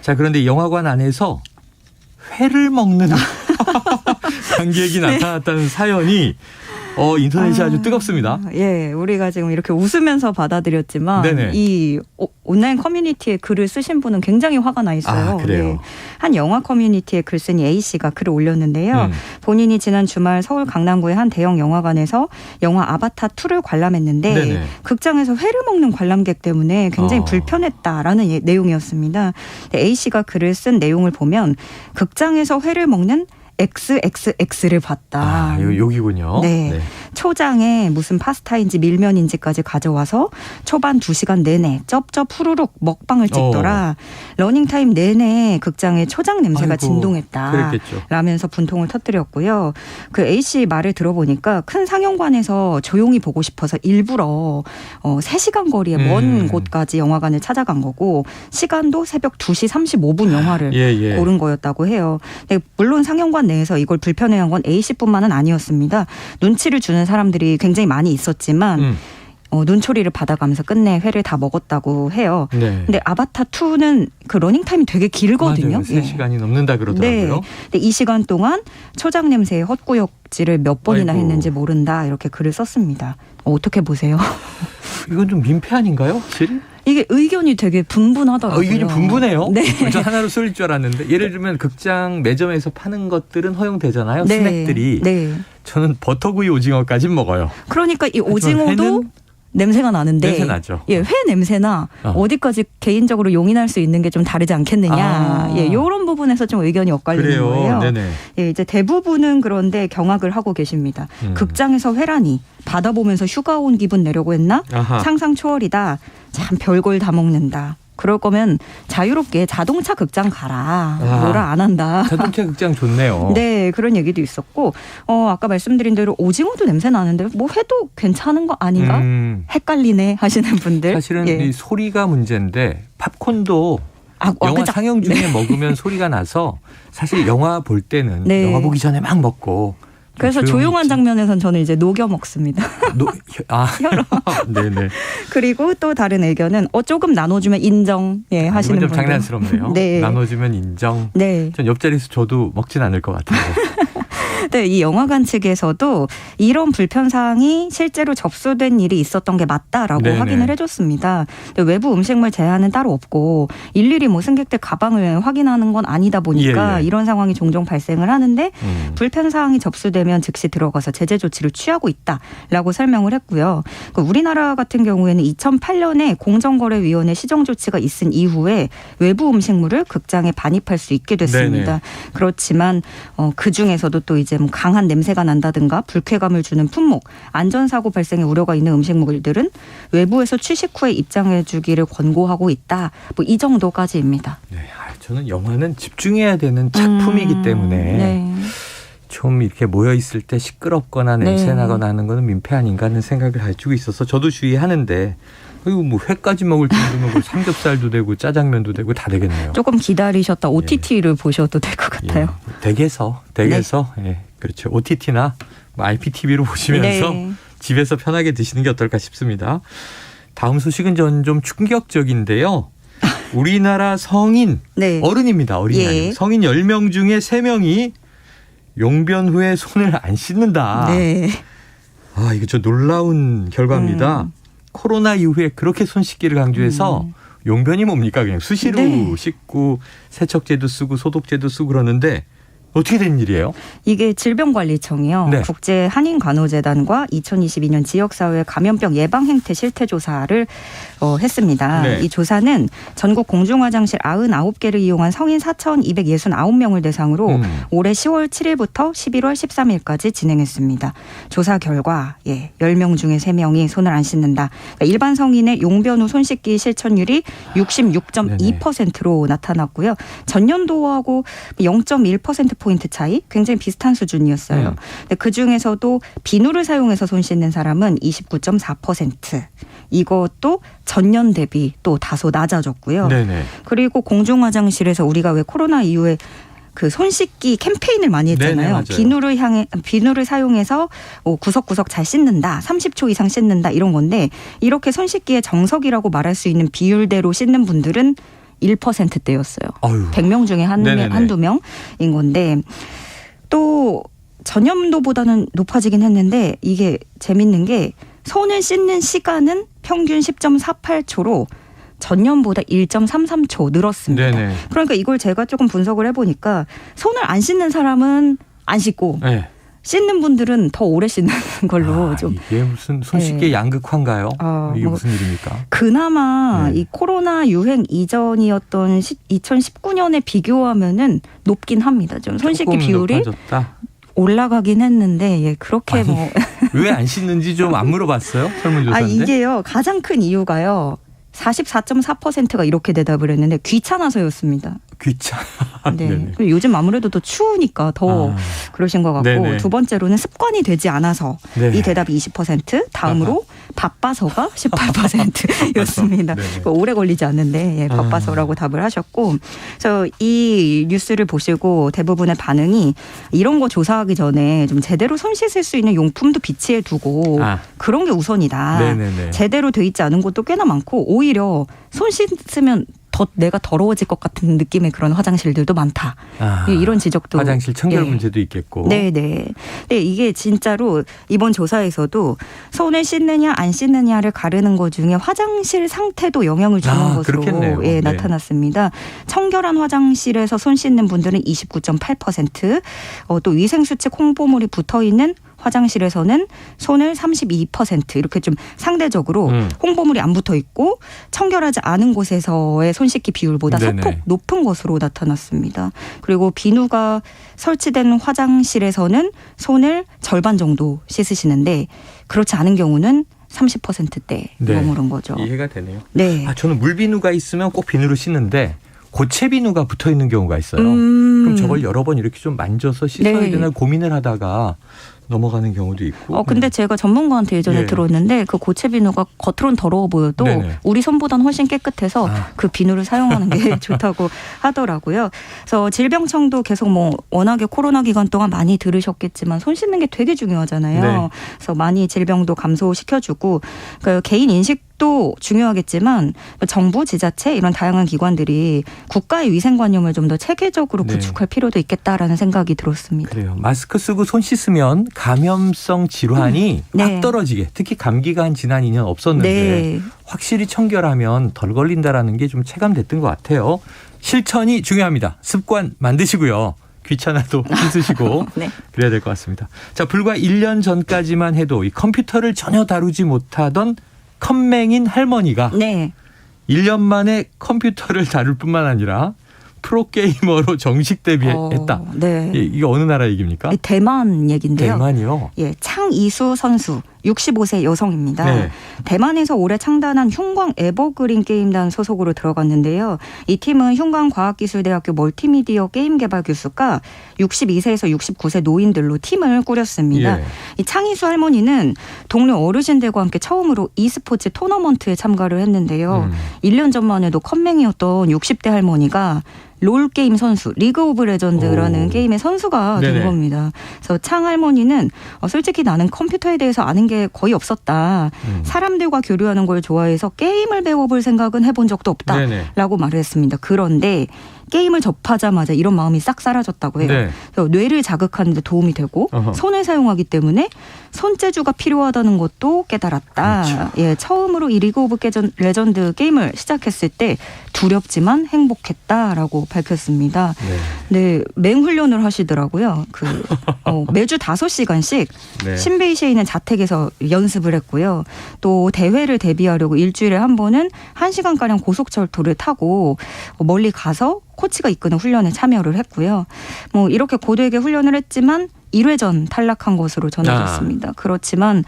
자, 그런데 영화관 안에서 회를 먹는 관객이 나타났다는 사연이 인터넷이 아주 뜨겁습니다. 예, 우리가 지금 이렇게 웃으면서 받아들였지만 이 온라인 커뮤니티에 글을 쓰신 분은 굉장히 화가 나 있어요. 그래요? 예, 한 영화 커뮤니티에 글쓴이 A씨가 글을 올렸는데요. 본인이 지난 주말 서울 강남구의 한 대형 영화관에서 영화 아바타 2를 관람했는데 극장에서 회를 먹는 관람객 때문에 굉장히 불편했다라는 내용이었습니다. A씨가 글을 쓴 내용을 보면 극장에서 회를 먹는 XXX를 봤다. 여기군요. 네. 초장에 무슨 파스타인지 밀면인지까지 가져와서 초반 2시간 내내 쩝쩝 후루룩 먹방을 찍더라. 러닝타임 내내 극장에 초장 냄새가 진동했다. 그랬겠죠. 라면서 분통을 터뜨렸고요. 그 A씨 말을 들어보니까 큰 상영관에서 조용히 보고 싶어서 일부러 3시간 거리의 먼 곳까지 영화관을 찾아간 거고 시간도 새벽 2시 35분 영화를 고른 거였다고 해요. 근데 물론 상영관 내에서 이걸 불편해한 건 A씨뿐만은 아니었습니다. 눈치를 주는 사람들이 굉장히 많이 있었지만 눈초리를 받아가면서 끝내 회를 다 먹었다고 해요. 근데 아바타 2는 그 러닝타임이 되게 길거든요. 맞아요. 3시간이 넘는다 그러더라고요. 근데 이 시간 동안 초장 냄새에 헛구역질을 몇 번이나 했는지 모른다 이렇게 글을 썼습니다. 어떻게 보세요? 이건 좀 민폐 아닌가요? 확실히? 이게 의견이 되게 분분하더라고요. 의견이 분분해요? 네. 저 하나로 쏠릴 줄 알았는데 예를 들면 극장 매점에서 파는 것들은 허용되잖아요. 스낵들이. 저는 버터구이 오징어까지는 먹어요. 그러니까 이 오징어도 냄새가 나는데 냄새 나죠. 회 냄새나 어디까지 개인적으로 용인할 수 있는 게 좀 다르지 않겠느냐. 이런 부분에서 좀 의견이 엇갈리는 거예요. 이제 대부분은 그런데 경악을 하고 계십니다. 극장에서 회라니 받아보면서 휴가 온 기분 내려고 했나? 상상 초월이다. 참 별걸 다 먹는다. 그럴 거면 자유롭게 자동차 극장 가라. 뭐라 안 한다. 자동차 극장 좋네요. 네, 그런 얘기도 있었고 아까 말씀드린 대로 오징어도 냄새 나는데 뭐 회도 괜찮은 거 아닌가? 헷갈리네 하시는 분들. 사실은 이 소리가 문제인데 팝콘도 영화 상영 중에 먹으면 소리가 나서 사실 영화 볼 때는 영화 보기 전에 막 먹고 그래서 조용한 장면에선 저는 이제 녹여 먹습니다. 혀로. 네네. 그리고 또 다른 의견은 조금 나눠주면 인정 하시는 분들. 좀 장난스럽네요. 나눠주면 인정. 전 옆자리에서 저도 먹진 않을 것 같은데. 네, 이 영화관 측에서도 이런 불편사항이 실제로 접수된 일이 있었던 게 맞다라고 확인을 해줬습니다. 외부 음식물 제한은 따로 없고 일일이 뭐 승객들 가방을 확인하는 건 아니다 보니까 이런 상황이 종종 발생을 하는데 불편사항이 접수되면 즉시 들어가서 제재 조치를 취하고 있다라고 설명을 했고요. 우리나라 같은 경우에는 2008년에 공정거래위원회 시정 조치가 있은 이후에 외부 음식물을 극장에 반입할 수 있게 됐습니다. 그렇지만 그중에서도 또 이제 뭐 강한 냄새가 난다든가 불쾌감을 주는 품목, 안전사고 발생의 우려가 있는 음식물들은 외부에서 취식 후에 입장해 주기를 권고하고 있다. 뭐 이 정도까지입니다. 네, 저는 영화는 집중해야 되는 작품이기 때문에 좀 이렇게 모여 있을 때 시끄럽거나 냄새 나거나 하는 거는 민폐 아닌가 하는 생각을 가지고 있어서 저도 주의하는데 이거 뭐 회까지 먹을 정도면 삼겹살도 되고 짜장면도 되고 다 되겠네요. 조금 기다리셨다 OTT를 보셔도 될 것 같아요. 댁에서 예, 그렇죠. OTT나 IPTV로 보시면서 네. 집에서 편하게 드시는 게 어떨까 싶습니다. 다음 소식은 좀 충격적인데요. 우리나라 성인 네. 어른입니다. 어린이 아니고 성인 10명 중에 3명이 용변 후에 손을 안 씻는다. 네. 아, 이거 좀 놀라운 결과입니다. 코로나 이후에 그렇게 손 씻기를 강조해서 용변이 뭡니까? 그냥 수시로 네. 씻고 세척제도 쓰고 소독제도 쓰고 그러는데 어떻게 된 일이에요? 이게 질병관리청이요. 네. 국제한인간호재단과 2022년 지역사회 감염병 예방행태 실태조사를 했습니다. 네. 이 조사는 전국 공중화장실 99개를 이용한 성인 4,269명을 대상으로 올해 10월 7일부터 11월 13일까지 진행했습니다. 조사 결과 10명 중에 3명이 손을 안 씻는다. 그러니까 일반 성인의 용변 후 손 씻기 실천율이 66.2%로 나타났고요. 전년도하고 0.1%포인트 차이 굉장히 비슷한 수준이었어요. 근데 그중에서도 비누를 사용해서 손 씻는 사람은 29.4%. 이것도 전년 대비 또 다소 낮아졌고요. 네네. 그리고 공중화장실에서 우리가 왜 코로나 이후에 그 손 씻기 캠페인을 많이 했잖아요. 네네, 비누를 사용해서 구석구석 잘 씻는다. 30초 이상 씻는다. 이런 건데 이렇게 손 씻기의 정석이라고 말할 수 있는 비율대로 씻는 분들은 1%대였어요. 100명 중에 한두 명인 건데 또 전년도보다는 높아지긴 했는데 이게 재밌는 게 손을 씻는 시간은 평균 10.48초로 전년보다 1.33초 늘었습니다. 네네. 그러니까 이걸 제가 조금 분석을 해보니까 손을 안 씻는 사람은 안 씻고 씻는 분들은 더 오래 씻는 걸로 좀. 이게 무슨 손 씻기의 양극화인가요? 이게 무슨 일입니까? 그나마 이 코로나 유행 이전이었던 2019년에 비교하면은 높긴 합니다. 좀 손 씻기 비율이 높아졌다. 올라가긴 했는데 그렇게 뭐. 왜 안 씻는지 좀 안 물어봤어요? 설문조사인데. 이게요. 가장 큰 이유가요. 44.4%가 이렇게 대답을 했는데 귀찮아서였습니다. 귀찮아. 네. 요즘 아무래도 더 추우니까 더 그러신 것 같고 네네. 두 번째로는 습관이 되지 않아서 이 대답이 20%, 다음으로 바빠서가 18%였습니다. 오래 걸리지 않는데 바빠서라고 답을 하셨고, 그래서 이 뉴스를 보시고 대부분의 반응이 이런 거 조사하기 전에 좀 제대로 손 씻을 수 있는 용품도 비치해 두고 그런 게 우선이다. 네네네. 제대로 돼 있지 않은 곳도 꽤나 많고 오히려 손 씻으면 더 내가 더러워질 것 같은 느낌의 그런 화장실들도 많다. 이런 지적도. 화장실 청결 문제도 있겠고. 네네. 근데 이게 진짜로 이번 조사에서도 손을 씻느냐 안 씻느냐를 가르는 것 중에 화장실 상태도 영향을 주는 것으로 나타났습니다. 청결한 화장실에서 손 씻는 분들은 29.8%, 또 위생수칙 홍보물이 붙어있는 화장실에서는 손을 32% 이렇게 좀 상대적으로 홍보물이 안 붙어 있고 청결하지 않은 곳에서의 손 씻기 비율보다 소폭 높은 것으로 나타났습니다. 그리고 비누가 설치된 화장실에서는 손을 절반 정도 씻으시는데 그렇지 않은 경우는 30%대 머무른 거죠. 이해가 되네요. 네. 저는 물비누가 있으면 꼭 비누로 씻는데 고체 비누가 붙어 있는 경우가 있어요. 그럼 저걸 여러 번 이렇게 좀 만져서 씻어야 되나 고민을 하다가 넘어가는 경우도 있고. 근데 제가 전문가한테 예전에 들었는데 그 고체 비누가 겉으로는 더러워 보여도 우리 손보다는 훨씬 깨끗해서 그 비누를 사용하는 게 좋다고 하더라고요. 그래서 질병청도 계속 워낙에 코로나 기간 동안 많이 들으셨겠지만 손 씻는 게 되게 중요하잖아요. 그래서 많이 질병도 감소시켜주고 그 개인 인식도 중요하겠지만 정부, 지자체 이런 다양한 기관들이 국가의 위생관념을 좀 더 체계적으로 구축할 필요도 있겠다라는 생각이 들었습니다. 그래요. 마스크 쓰고 손 씻으면 감염성 질환이 확 떨어지게, 특히 감기가 한 지난 2년 없었는데 확실히 청결하면 덜 걸린다라는 게 좀 체감됐던 것 같아요. 실천이 중요합니다. 습관 만드시고요. 귀찮아도 힘쓰시고 그래야 될 것 같습니다. 자, 불과 1년 전까지만 해도 이 컴퓨터를 전혀 다루지 못하던 컴맹인 할머니가 1년 만에 컴퓨터를 다룰 뿐만 아니라 프로게이머로 정식 데뷔했다. 이게 어느 나라 얘기입니까? 대만 얘기인데요. 대만이요? 창이수 선수. 65세 여성입니다. 네. 대만에서 올해 창단한 흉광 에버그린 게임단 소속으로 들어갔는데요. 이 팀은 흉광과학기술대학교 멀티미디어 게임 개발 교수가 62세에서 69세 노인들로 팀을 꾸렸습니다. 예. 이 창희수 할머니는 동료 어르신들과 함께 처음으로 e스포츠 토너먼트에 참가를 했는데요. 1년 전만 해도 컴맹이었던 60대 할머니가 롤게임 선수, 리그 오브 레전드라는 게임의 선수가 된 네네. 겁니다. 그래서 창 할머니는 솔직히 나는 컴퓨터에 대해서 아는 게 거의 없었다. 사람들과 교류하는 걸 좋아해서 게임을 배워볼 생각은 해본 적도 없다라고 말을 했습니다. 그런데 게임을 접하자마자 이런 마음이 싹 사라졌다고 해요. 네. 그래서 뇌를 자극하는 데 도움이 되고 손을 사용하기 때문에 손재주가 필요하다는 것도 깨달았다. 그렇죠. 예, 처음으로 이 리그 오브 레전드 게임을 시작했을 때 두렵지만 행복했다라고 밝혔습니다. 네, 맹훈련을 하시더라고요. 매주 5시간씩 네. 신베이시에 자택에서 연습을 했고요. 또 대회를 대비하려고 일주일에 한 번은 1시간가량 고속철도를 타고 멀리 가서 코치가 이끄는 훈련에 참여를 했고요. 뭐 이렇게 고되게 훈련을 했지만 1회전 탈락한 것으로 전해졌습니다. 그렇지만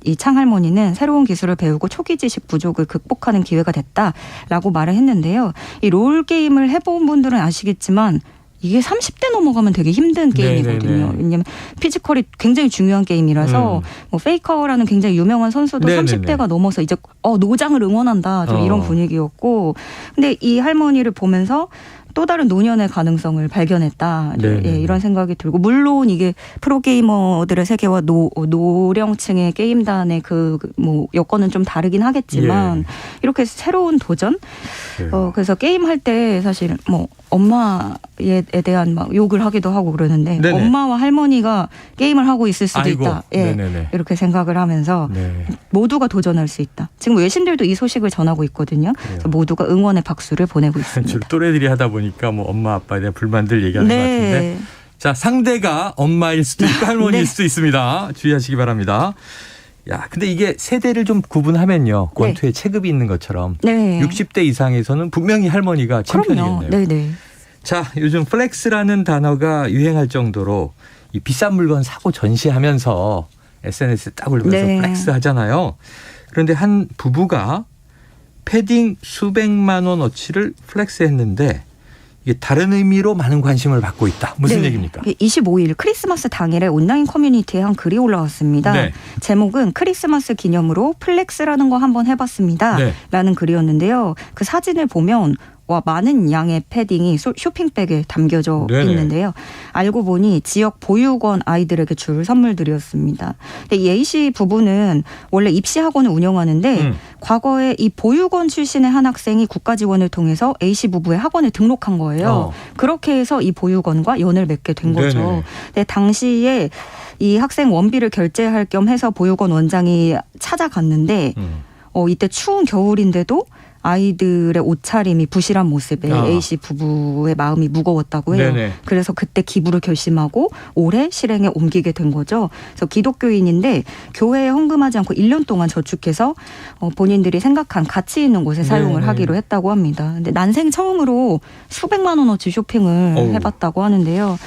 이 창할머니는 새로운 기술을 배우고 초기 지식 부족을 극복하는 기회가 됐다라고 말을 했는데요. 이 롤 게임을 해본 분들은 아시겠지만 이게 30대 넘어가면 되게 힘든 게임이거든요. 네네네. 왜냐하면 피지컬이 굉장히 중요한 게임이라서 뭐 페이커라는 굉장히 유명한 선수도 네네네. 30대가 넘어서 이제 노장을 응원한다 좀 이런 분위기였고, 근데 이 할머니를 보면서 또 다른 노년의 가능성을 발견했다. 예, 이런 생각이 들고, 물론 이게 프로게이머들의 세계와 노령층의 게임단의 뭐 여건은 좀 다르긴 하겠지만 이렇게 새로운 도전. 그래서 게임할 때 사실 뭐 엄마에 대한 막 욕을 하기도 하고 그러는데 네네. 엄마와 할머니가 게임을 하고 있을 수도 아이고. 있다. 예, 네네네. 이렇게 생각을 하면서 모두가 도전할 수 있다. 지금 외신들도 이 소식을 전하고 있거든요. 그래서 모두가 응원의 박수를 보내고 있습니다. 주로 또래들이 하다 보니까 뭐 엄마 아빠에 대한 불만들 얘기하는 것 같은데, 자, 상대가 엄마일 수도 있고 할머니일 수도 있습니다. 주의하시기 바랍니다. 야, 근데 이게 세대를 좀 구분하면요, 권투에 체급이 있는 것처럼 60대 이상에서는 분명히 할머니가 챔피언이겠네요. 네네. 자, 요즘 플렉스라는 단어가 유행할 정도로 이 비싼 물건 사고 전시하면서 SNS에 딱 올리면서 플렉스 하잖아요. 그런데 한 부부가 패딩 수백만 원어치를 플렉스했는데 이게 다른 의미로 많은 관심을 받고 있다. 무슨 얘기입니까? 25일 크리스마스 당일에 온라인 커뮤니티에 한 글이 올라왔습니다. 제목은 크리스마스 기념으로 플렉스라는 거 한번 해봤습니다. 라는 글이었는데요. 그 사진을 보면 많은 양의 패딩이 쇼핑백에 담겨져 있는데요. 알고 보니 지역 보육원 아이들에게 줄 선물들이었습니다. 이 A씨 부부는 원래 입시학원을 운영하는데 과거에 이 보육원 출신의 한 학생이 국가 지원을 통해서 A씨 부부의 학원에 등록한 거예요. 그렇게 해서 이 보육원과 연을 맺게 된 거죠. 근데 당시에 이 학생 원비를 결제할 겸 해서 보육원 원장이 찾아갔는데 이때 추운 겨울인데도 아이들의 옷차림이 부실한 모습에 A씨 부부의 마음이 무거웠다고 해요. 그래서 그때 기부를 결심하고 올해 실행에 옮기게 된 거죠. 그래서 기독교인인데 교회에 헌금하지 않고 1년 동안 저축해서 본인들이 생각한 가치 있는 곳에 사용을 하기로 했다고 합니다. 근데 난생 처음으로 수백만 원어치 쇼핑을 해봤다고 하는데요.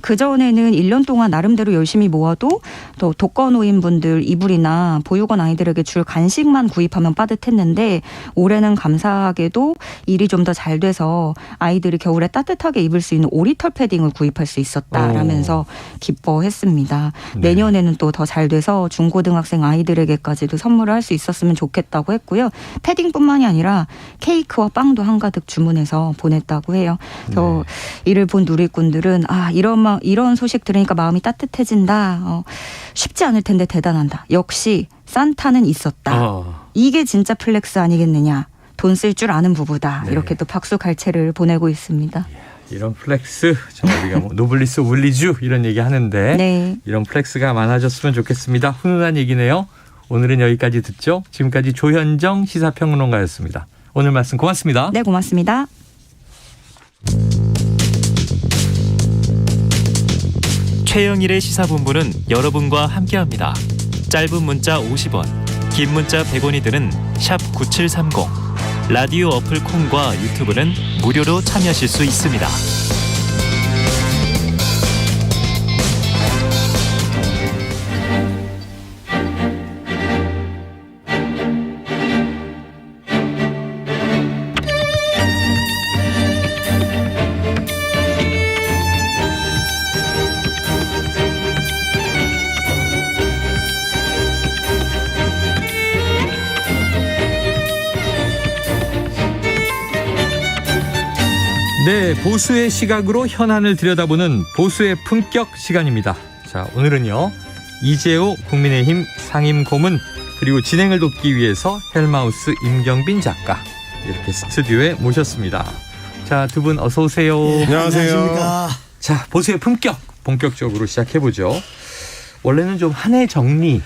그전에는 1년 동안 나름대로 열심히 모아도 또 독거노인분들 이불이나 보육원 아이들에게 줄 간식만 구입하면 빠듯했는데 올해는 감사하게도 일이 좀 더 잘 돼서 아이들이 겨울에 따뜻하게 입을 수 있는 오리털 패딩을 구입할 수 있었다라면서 기뻐했습니다. 내년에는 또 더 잘 돼서 중고등학생 아이들에게까지도 선물을 할 수 있었으면 좋겠다고 했고요. 패딩뿐만이 아니라 케이크와 빵도 한가득 주문해서 보냈다고 해요. 그래서 이를 본 누리꾼들은 이런 소식 들으니까 마음이 따뜻해진다. 쉽지 않을 텐데 대단한다. 역시 산타는 있었다. 이게 진짜 플렉스 아니겠느냐. 돈 쓸 줄 아는 부부다. 이렇게 또 박수 갈채를 보내고 있습니다. 이런 플렉스, 우리가 뭐 노블리스 올리주 이런 얘기 하는데 이런 플렉스가 많아졌으면 좋겠습니다. 훈훈한 얘기네요. 오늘은 여기까지 듣죠. 지금까지 조현정 시사평론가였습니다. 오늘 말씀 고맙습니다. 네, 고맙습니다. 최영일의 시사본부는 여러분과 함께합니다. 짧은 문자 50원, 긴 문자 100원이 드는 샵 9730. 라디오 어플 콩과 유튜브는 무료로 참여하실 수 있습니다. 네, 보수의 시각으로 현안을 들여다보는 보수의 품격 시간입니다. 자, 오늘은요. 이재호 국민의힘 상임고문 그리고 진행을 돕기 위해서 헬마우스 임경빈 작가 이렇게 스튜디오에 모셨습니다. 자, 두 분 어서 오세요. 네, 안녕하세요. 자, 보수의 품격 본격적으로 시작해보죠. 원래는 좀 한 해 정리,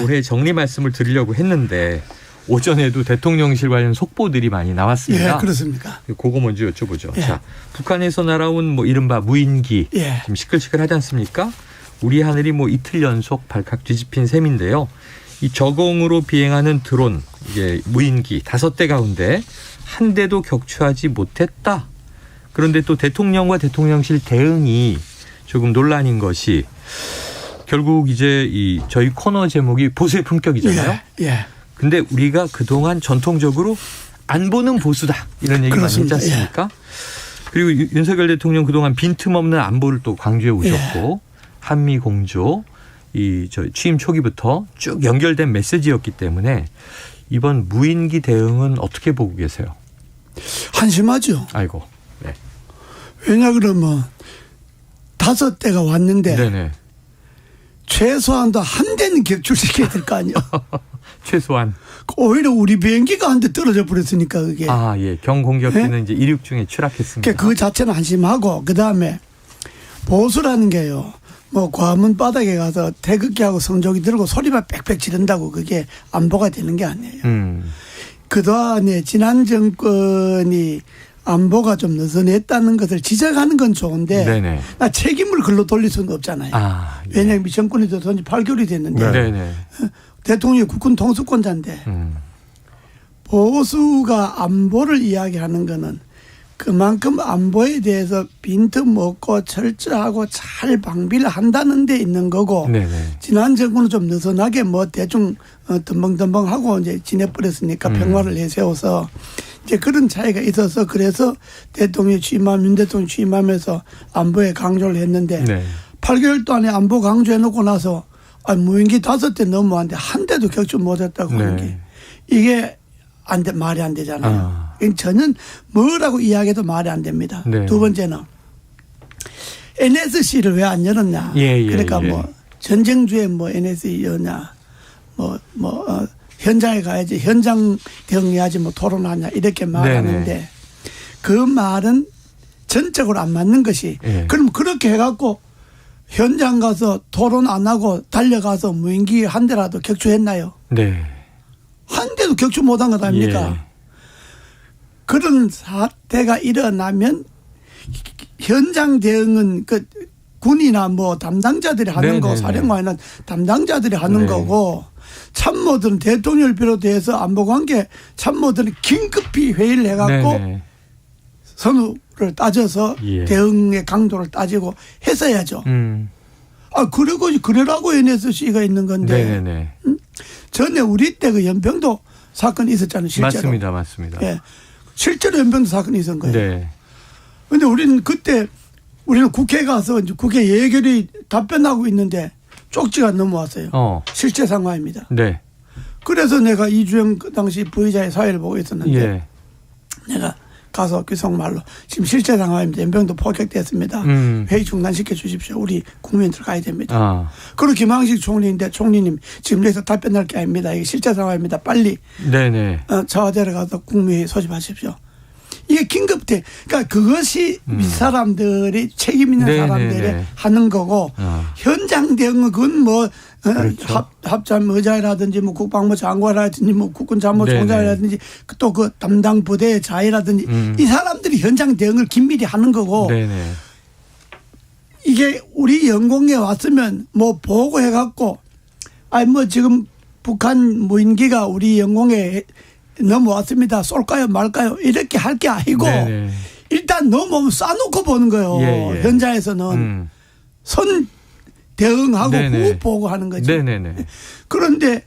올해 정리 말씀을 드리려고 했는데 오전에도 대통령실 관련 속보들이 많이 나왔습니다. 예, 그렇습니까? 그거 먼저 여쭤보죠. 자, 북한에서 날아온 뭐 이른바 무인기 지금 시끌시끌하지 않습니까? 우리 하늘이 뭐 이틀 연속 발칵 뒤집힌 셈인데요. 이 저공으로 비행하는 드론, 이게 무인기 5대 가운데 한 대도 격추하지 못했다. 그런데 또 대통령과 대통령실 대응이 조금 논란인 것이 결국 이제 이 저희 코너 제목이 보수의 품격이잖아요. 근데 우리가 그동안 전통적으로 안 보는 보수다 이런 얘기 많이 했지 않습니까? 그리고 윤석열 대통령 그동안 빈틈없는 안보를 또 강조해 오셨고 한미 공조 저 취임 초기부터 쭉 연결된 메시지였기 때문에 이번 무인기 대응은 어떻게 보고 계세요? 한심하죠. 아이고. 네. 왜냐 그러면 5대가 왔는데 네네. 최소한도 한 대는 격추시켜야 될 거 아니에요. 최소한. 오히려 우리 비행기가 한 대 떨어져 버렸으니까 그게. 아, 예. 경공격기는 이제 이륙 중에 추락했습니다. 그 자체는 한심하고 그다음에 보수라는 게요. 뭐 과문 바닥에 가서 태극기하고 성조기 들고 소리만 빽빽 지른다고 그게 안보가 되는 게 아니에요. 그동안에 지난 정권이 안보가 좀 느슨했다는 것을 지적하는 건 좋은데 네네. 나 책임을 글로 돌릴 수는 없잖아요. 왜냐하면 이 정권이 들어선 지 8개월이 됐는데 네네. 대통령이 국군 통수권자인데 보수가 안보를 이야기하는 거는 그만큼 안보에 대해서 빈틈 없고 철저하고 잘 방비를 한다는 데 있는 거고 네네. 지난 정권은 좀 느슨하게 뭐 대충 덤벙덤벙하고 이제 지내버렸으니까 평화를 내세워서 이제 그런 차이가 있어서 그래서 대통령이 윤 대통령이 취임하면서 안보에 강조를 했는데 8개월 동안에 안보 강조해놓고 나서 무인기 5대 넘어왔는데 한 대도 격추 못했다고 하는 게 이게 말이 안 되잖아요. 전혀 뭐라고 이야기해도 말이 안 됩니다. 두 번째는 NSC를 왜 안 열었냐. 그러니까 뭐 전쟁 중에 뭐 NSC 여냐. 현장에 가야지 현장 대응해야지 뭐 토론하냐 이렇게 말하는데 그 말은 전적으로 안 맞는 것이 그럼 그렇게 해갖고 현장 가서 토론 안 하고 달려가서 무인기 한 대라도 격추했나요? 네. 한 대도 격추 못한 것 아닙니까? 그런 사태가 일어나면 현장 대응은 그 군이나 뭐 담당자들이 하는 거고 사령관이나 담당자들이 하는 거고 참모들은 대통령을 비롯해서 안보관계 참모들은 긴급히 회의를 해갖고 선우를 따져서 대응의 강도를 따지고 했어야죠. 그러라고 NSC가 있는 건데 전에 우리 때 그 연평도 사건이 있었잖아요. 실제로. 맞습니다. 예. 실제로 연평도 사건이 있었던 거예요. 그런데 우리는 국회에 가서 이제 국회 예결위 답변하고 있는데 쪽지가 넘어왔어요. 실제 상황입니다. 그래서 내가 이주영 그 당시 부의장의 사회를 보고 있었는데 내가 가서 귀속말로 지금 실제 상황입니다. 연평도 폭격됐습니다. 회의 중단시켜 주십시오. 우리 국민들 가야 됩니다. 그리고 김항식 총리인데 총리님 지금 여기서 답변할 게 아닙니다. 이게 실제 상황입니다. 빨리 청와대로 가서 국무회의 소집하십시오. 이게 긴급대. 그러니까 그것이 이 사람들이 책임 있는 사람들이 하는 거고 현장 대응은 그건 뭐 합참 의장이라든지 뭐 국방부 장관이라든지 뭐 국군참모총장이라든지 또 그 담당 부대의 자위라든지 이 사람들이 현장 대응을 긴밀히 하는 거고 이게 우리 영공에 왔으면 뭐 보고 해갖고 뭐 지금 북한 무인기가 우리 영공에 넘어왔습니다. 쏠까요 말까요 이렇게 할 게 아니고 일단 넘어오면 쏴놓고 보는 거예요. 현장에서는 선 대응하고 후 보고 하는 거죠. 그런데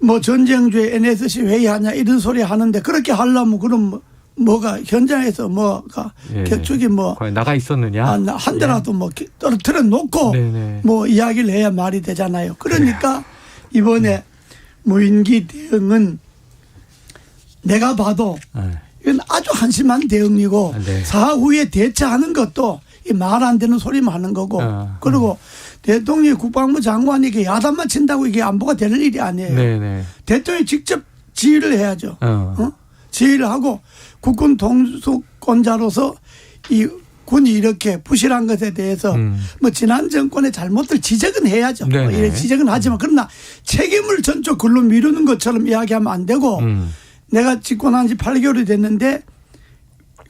뭐 전쟁주에 NSC 회의하냐 이런 소리 하는데 그렇게 하려면 그럼 뭐가 현장에서 뭐가 격축이 뭐 나가 있었느냐 한 대라도 뭐 떨어뜨려 놓고 뭐 이야기를 해야 말이 되잖아요. 그러니까 이번에 무인기 대응은 내가 봐도 이건 아주 한심한 대응이고 네. 사후에 대처하는 것도 말 안 되는 소리만 하는 거고 그리고 대통령이 국방부 장관에게 야단만 친다고 이게 안보가 되는 일이 아니에요. 네네. 대통령이 직접 지휘를 해야죠. 지휘를 하고 국군 통수권자로서 이 군이 이렇게 부실한 것에 대해서 뭐 지난 정권의 잘못을 지적은 해야죠. 뭐 이런 지적은 하지만 그러나 책임을 전적 글로 미루는 것처럼 이야기하면 안 되고 내가 집권한 지 8개월이 됐는데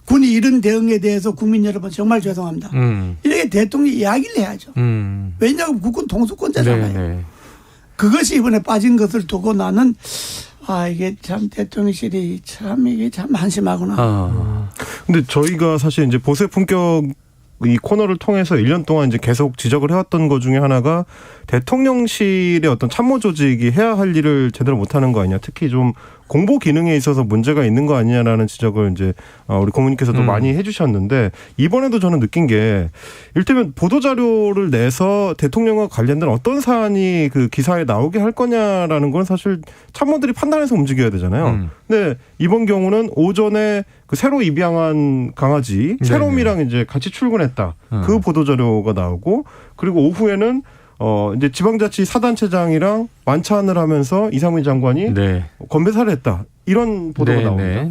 군이 이런 대응에 대해서 국민 여러분 정말 죄송합니다. 이렇게 대통령이 이야기를 해야죠. 왜냐하면 국군 통수권자잖아요. 네네. 그것이 이번에 빠진 것을 두고 나는 이게 참 대통령실이 참 이게 참 한심하구나. 근데 저희가 사실 이제 보세 품격 이 코너를 통해서 1년 동안 이제 계속 지적을 해왔던 것 중에 하나가 대통령실의 어떤 참모 조직이 해야 할 일을 제대로 못하는 거 아니냐. 특히 좀 공보 기능에 있어서 문제가 있는 거 아니냐라는 지적을 이제 우리 고문님께서도 많이 해주셨는데 이번에도 저는 느낀 게 이를테면 보도자료를 내서 대통령과 관련된 어떤 사안이 그 기사에 나오게 할 거냐라는 건 사실 참모들이 판단해서 움직여야 되잖아요. 근데 이번 경우는 오전에 그 새로 입양한 강아지 새롬이랑 이제 같이 출근했다. 그 보도자료가 나오고 그리고 오후에는 이제 지방자치 사단체장이랑 만찬을 하면서 이상민 장관이 건배사를 했다. 이런 보도가 나옵니다.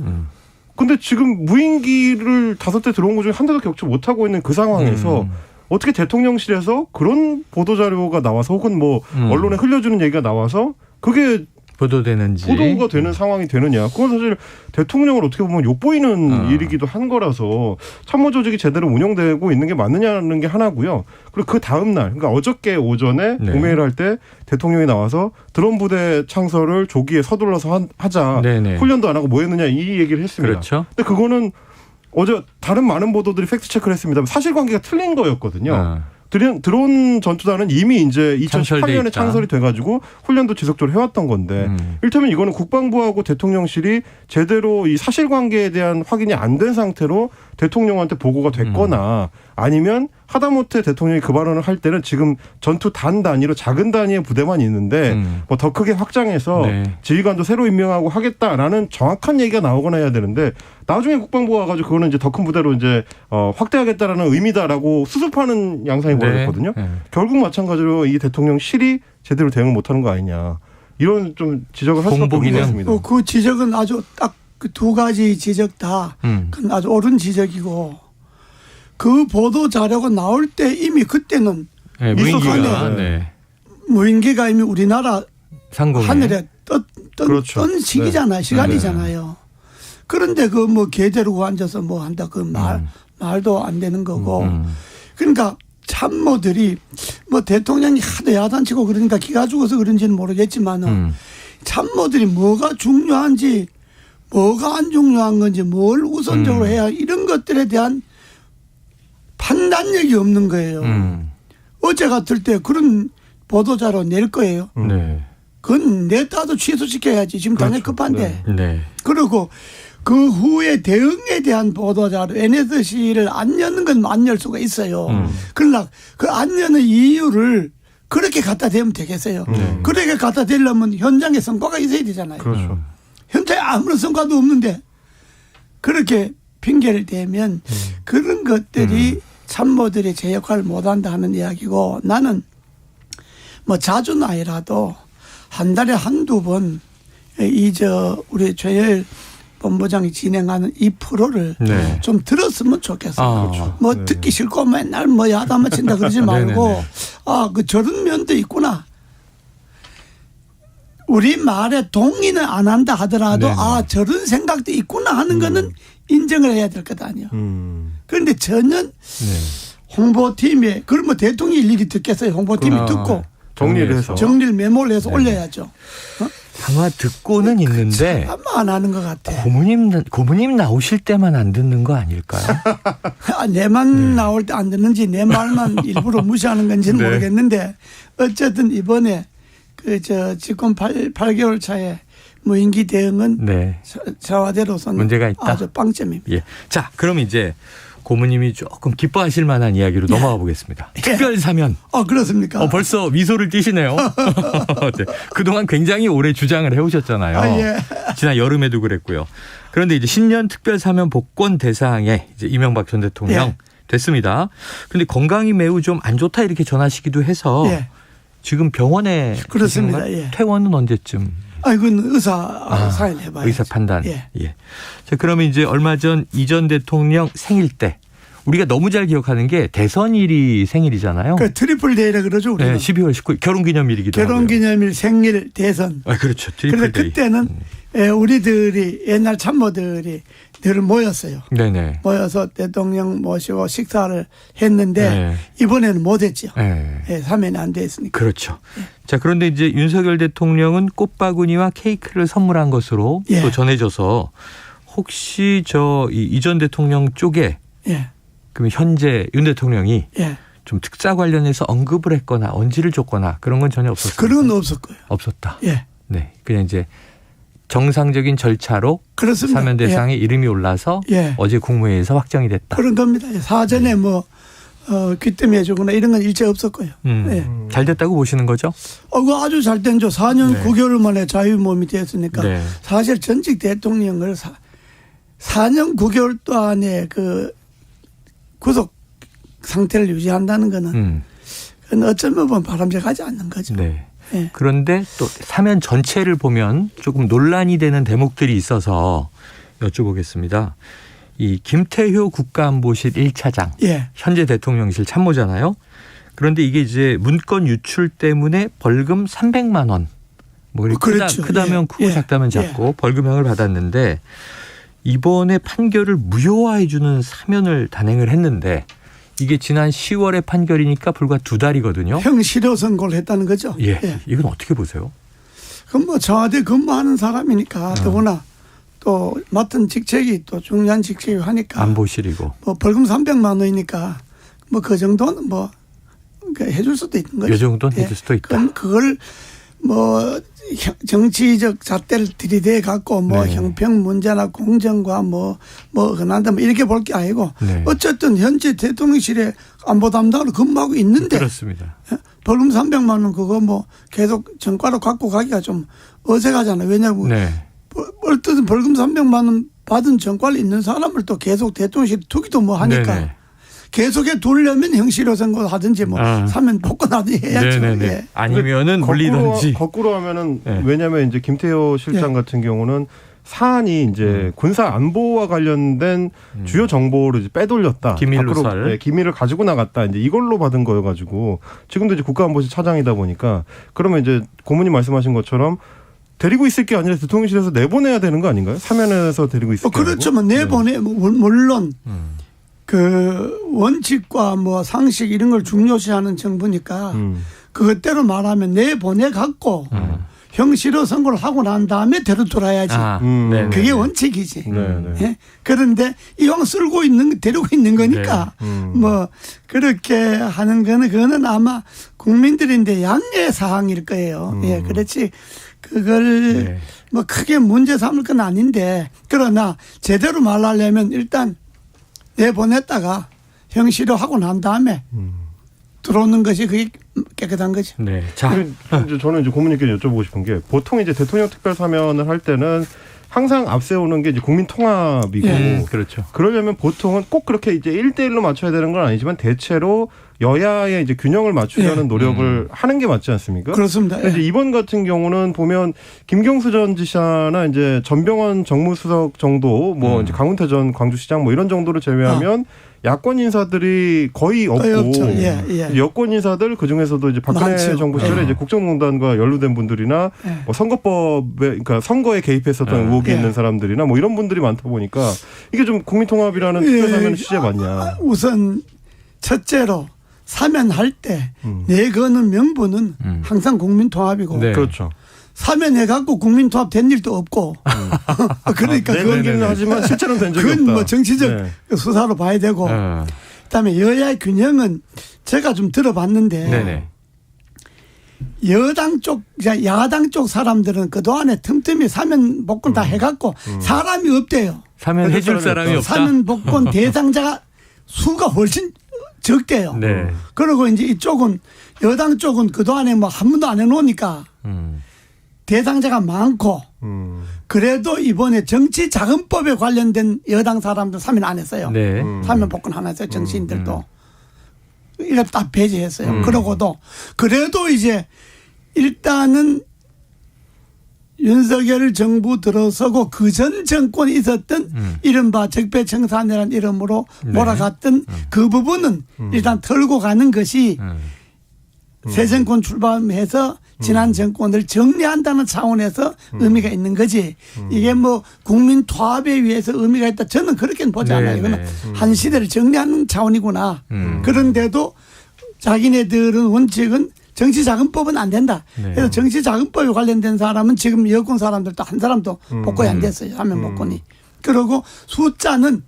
근데 지금 무인기를 5대 들어온 것 중에 한 대도 격추 못하고 있는 그 상황에서 어떻게 대통령실에서 그런 보도자료가 나와서 혹은 뭐 언론에 흘려주는 얘기가 나와서 그게 보도가 되는 상황이 되느냐. 그건 사실 대통령을 어떻게 보면 욕보이는 일이기도 한 거라서 참모 조직이 제대로 운영되고 있는 게 맞느냐는 게 하나고요. 그리고 그 다음 날, 그러니까 어저께 오전에 공매를 할 때 대통령이 나와서 드론 부대 창설을 조기에 서둘러서 하자. 훈련도 안 하고 뭐 했느냐 이 얘기를 했습니다. 그렇죠. 근데 그거는 어제 다른 많은 보도들이 팩트 체크를 했습니다. 사실관계가 틀린 거였거든요. 드론 전투단은 이미 이제 2018년에 창설이 돼가지고 훈련도 지속적으로 해왔던 건데 이를테면 이거는 국방부하고 대통령실이 제대로 이 사실관계에 대한 확인이 안 된 상태로 대통령한테 보고가 됐거나 아니면 하다못해 대통령이 그 발언을 할 때는 지금 전투단 단위로 작은 단위의 부대만 있는데 뭐 더 크게 확장해서 지휘관도 새로 임명하고 하겠다라는 정확한 얘기가 나오거나 해야 되는데 나중에 국방부가 와가지고 그거는 이제 더 큰 부대로 이제 확대하겠다라는 의미다라고 수습하는 양상이 벌어졌거든요. 결국 마찬가지로 이 대통령실이 제대로 대응을 못하는 거 아니냐 이런 좀 지적을 할 수밖에 없는 것 같습니다. 그 지적은 아주 딱 그 두 가지 지적 다 아주 옳은 지적이고 그 보도 자료가 나올 때 이미 그때는 무인기가 이미 우리나라 상공에. 하늘에 떴던 시기잖아요. 시간이잖아요. 그런데 그 뭐 개대로 앉아서 뭐 한다 그 말도 안 되는 거고. 그러니까 참모들이 뭐 대통령이 하도 야단치고 그러니까 기가 죽어서 그런지는 모르겠지만은 참모들이 뭐가 중요한지 뭐가 안 중요한 건지 뭘 우선적으로 해야 이런 것들에 대한 판단력이 없는 거예요. 어제 같을 때 그런 보도자료 낼 거예요. 그건 냈다도 취소시켜야지. 지금 당연히 급한데. 그리고 그 후에 대응에 대한 보도자료 NSC를 안 여는 건 안 열 수가 있어요. 그러나 그 안 여는 이유를 그렇게 갖다 대면 되겠어요. 그렇게 갖다 대려면 현장에 성과가 있어야 되잖아요. 그렇죠. 현장에 아무런 성과도 없는데 그렇게 핑계를 대면 그런 것들이 참모들이 제 역할을 못한다 하는 이야기고 나는 뭐 자주는 아니라도 한 달에 한두 번 우리 최열 본부장이 진행하는 이 프로를 좀 들었으면 좋겠어요. 뭐 듣기 싫고 맨날 뭐 야단만 친다 그러지 말고 그 저런 면도 있구나. 우리 말에 동의는 안 한다 하더라도 저런 생각도 있구나 하는 거는 인정을 해야 될 것 아니에요. 그런데 전혀 홍보팀에 그걸 뭐 대통령이 일일이 듣겠어요. 홍보팀이 듣고 정리를 해서 메모를 해서 올려야죠. 아마 듣고는 있는데 아마 안 하는 것 같아. 고모님 나오실 때만 안 듣는 거 아닐까요? 내만 나올 때 안 듣는지 내 말만 일부러 무시하는 건지는 모르겠는데 어쨌든 이번에 집권 8개월 차에 무인기 대응은 저와대로서는 문제가 있다. 아주 빵점입니다. 자, 그럼 이제 고모님이 조금 기뻐하실 만한 이야기로 넘어가 보겠습니다. 특별 사면. 그렇습니까? 벌써 미소를 띠시네요. 네. 그동안 굉장히 오래 주장을 해오셨잖아요. 지난 여름에도 그랬고요. 그런데 이제 신년 특별 사면 복권 대상에 이제 이명박 전 대통령 됐습니다. 그런데 건강이 매우 좀 안 좋다 이렇게 전하시기도 해서 지금 병원에 그렇습니다. 퇴원은 언제쯤? 이건 의사 사인 해봐야죠. 의사 판단. 자, 그러면 이제 얼마 전 이 전 대통령 생일 때 우리가 너무 잘 기억하는 게 대선일이 생일이잖아요. 그 트리플 데이라 그러죠. 우리는. 12월 19일 결혼기념일이기도 하고요. 결혼기념일, 생일, 대선. 그렇죠. 트리플 그런데 데이. 그때는 우리들이 옛날 참모들이 늘 모였어요. 네네. 모여서 대통령 모시고 식사를 했는데 이번에는 못했죠. 사면이 안 돼 있으니까. 그렇죠. 자, 그런데 이제 윤석열 대통령은 꽃바구니와 케이크를 선물한 것으로 또 전해져서 혹시 이 전 대통령 쪽에 그럼 현재 윤 대통령이 좀 특사 관련해서 언급을 했거나 언지를 줬거나 그런 건 전혀 없었어요. 그런 건 없었고요. 없었다. 네, 그냥 이제 정상적인 절차로 그렇습니다. 사면 대상에 이름이 올라서 어제 국무회의에서 확정이 됐다. 그런 겁니다. 사전에 귀뜸해 주거나 이런 건 일체 없었고요. 잘 됐다고 보시는 거죠? 그거 아주 잘 된죠. 4년 9개월 만에 자유몸이 됐으니까 사실 전직 대통령을 4년 9개월 동안에 그 구속 상태를 유지한다는 거는 그건 어쩌면 보면 바람직하지 않는 거죠. 그런데 또 사면 전체를 보면 조금 논란이 되는 대목들이 있어서 여쭤보겠습니다. 이 김태효 국가안보실 1차장 현재 대통령실 참모잖아요. 그런데 이게 이제 문건 유출 때문에 벌금 300만 원. 그렇죠. 크다면 크고 작다면 작고 벌금형을 받았는데 이번에 판결을 무효화해 주는 사면을 단행을 했는데 이게 지난 10월의 판결이니까 불과 2달이거든요. 형실효 선고를 했다는 거죠. 이건 어떻게 보세요? 그럼 청와대 근무하는 사람이니까 더구나 또 맡은 직책이 또 중요한 직책이 하니까 안보실이고 벌금 300만 원이니까 그 정도는 해줄 수도 있는 거죠. 이 정도는 해줄 수도 있다. 그걸 정치적 잣대를 들이대 갖고 형평 문제나 공정과 그난다 이렇게 볼 게 아니고 어쨌든 현재 대통령실에 안보 담당으로 근무하고 있는데 그렇습니다. 벌금 300만 원 그거 계속 전과로 갖고 가기가 좀 어색하잖아요. 왜냐하면 어쨌든 벌금 300만 원 받은 전과를 있는 사람을 또 계속 대통령실에 두기도 하니까 계속해 두려면 형실효 선고 하든지 사면 복권하든지 해야죠. 아니면은 물리든지. 거꾸로 하면은 왜냐하면 이제 김태효 실장 같은 경우는 사안이 이제 군사 안보와 관련된 주요 정보를 이제 빼돌렸다. 기밀로살. 기밀을 가지고 나갔다. 이제 이걸로 받은 거여가지고 지금도 이제 국가안보실 차장이다 보니까 그러면 이제 고문이 말씀하신 것처럼 데리고 있을 게 아니라 대통령실에서 내보내야 되는 거 아닌가요? 사면에서 데리고 있을 게 그렇죠. 내보내 물론. 그 원칙과 상식 이런 걸 중요시하는 정부니까 그것대로 말하면 내보내 갖고 형실효 선고를 하고 난 다음에 데려들어야지. 그게 원칙이지. 그런데 이왕 데리고 있는 거니까 그렇게 하는 거는 그거는 아마 국민들인데 양해 사항일 거예요. 그렇지. 그걸 크게 문제 삼을 건 아닌데 그러나 제대로 말하려면 일단 내보냈다가 형실효 하고 난 다음에 들어오는 것이 그게 깨끗한 거죠. 저는 이제 고문님께 여쭤보고 싶은 게 보통 이제 대통령 특별 사면을 할 때는 항상 앞세우는 게 이제 국민 통합이고 그렇죠. 그러려면 보통은 꼭 그렇게 이제 1대1로 맞춰야 되는 건 아니지만 대체로 여야의 이제 균형을 맞추려는 노력을 하는 게 맞지 않습니까? 그렇습니다. 이제 이번 같은 경우는 보면 김경수 전 지사나 이제 전병헌 정무수석 정도 이제 강훈태 전 광주시장 이런 정도를 제외하면 야권 인사들이 거의 없고 여권 인사들 그 중에서도 이제 박근혜 정부 시절에 이제 국정농단과 연루된 분들이나 선거법에 그러니까 선거에 개입했었던 의혹이 있는 사람들이나 이런 분들이 많다 보니까 이게 좀 국민통합이라는 특별사면 취재 맞냐? 우선 첫째로 사면할 때 내거는 명분은 항상 국민통합이고 그렇죠. 사면해갖고 국민통합 된 일도 없고 그러니까 그건 하지만 실제로는 된 적이 없다. 그건 정치적 수사로 봐야 되고 그다음에 여야의 균형은 제가 좀 들어봤는데 야당 쪽 사람들은 그동안에 틈틈이 사면 복권 다 해갖고 사람이 없대요. 사면 해줄 사람이 없다. 사면 복권 대상자가 수가 훨씬 적대요. 네. 그리고 이제 이쪽은 여당 쪽은 그동안에 뭐 한 번도 안 해놓으니까 대상자가 많고 그래도 이번에 정치자금법에 관련된 여당 사람들 사면 안 했어요. 네. 사면 복권 하나 했어요. 정치인들도. 이래 딱 배제했어요. 그러고도 그래도 이제 일단은 윤석열 정부 들어서고 그전 정권이 있었던 이른바 적폐청산이라는 이름으로 몰아갔던 그 부분은 일단 털고 가는 것이 새 정권 출범해서 지난 정권을 정리한다는 차원에서 의미가 있는 거지. 이게 뭐 국민 통합에 위해서 의미가 있다. 저는 그렇게는 보지 않아요. 이거는 한 시대를 정리하는 차원이구나. 그런데도 자기네들은 원칙은 정치자금법은 안 된다. 그래서 정치자금법에 관련된 사람은 지금 여권 사람들도 한 사람도 복권이 안 됐어요. 하면 복권이. 그리고 숫자는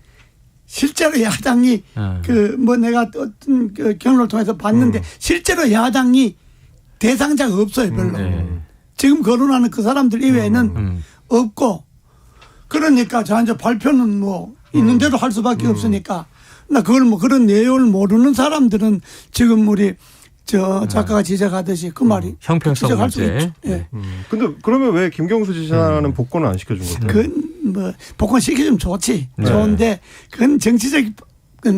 실제로 야당이 그 뭐 내가 어떤 그 경로를 통해서 봤는데 실제로 야당이 대상자가 없어요. 별로. 지금 거론하는 그 사람들 이외에는 없고 그러니까 저 이제 발표는 뭐 있는 대로 할 수밖에 없으니까 나 그걸 뭐 그런 내용을 모르는 사람들은 지금 우리 저 작가가 지적하듯이 그 말이 형평성 문제. 예. 근데 그러면 왜 김경수 지사는 복권을 안 시켜준 거예요? 뭐 복권 시켜주면 좋지. 좋은데 그건 정치적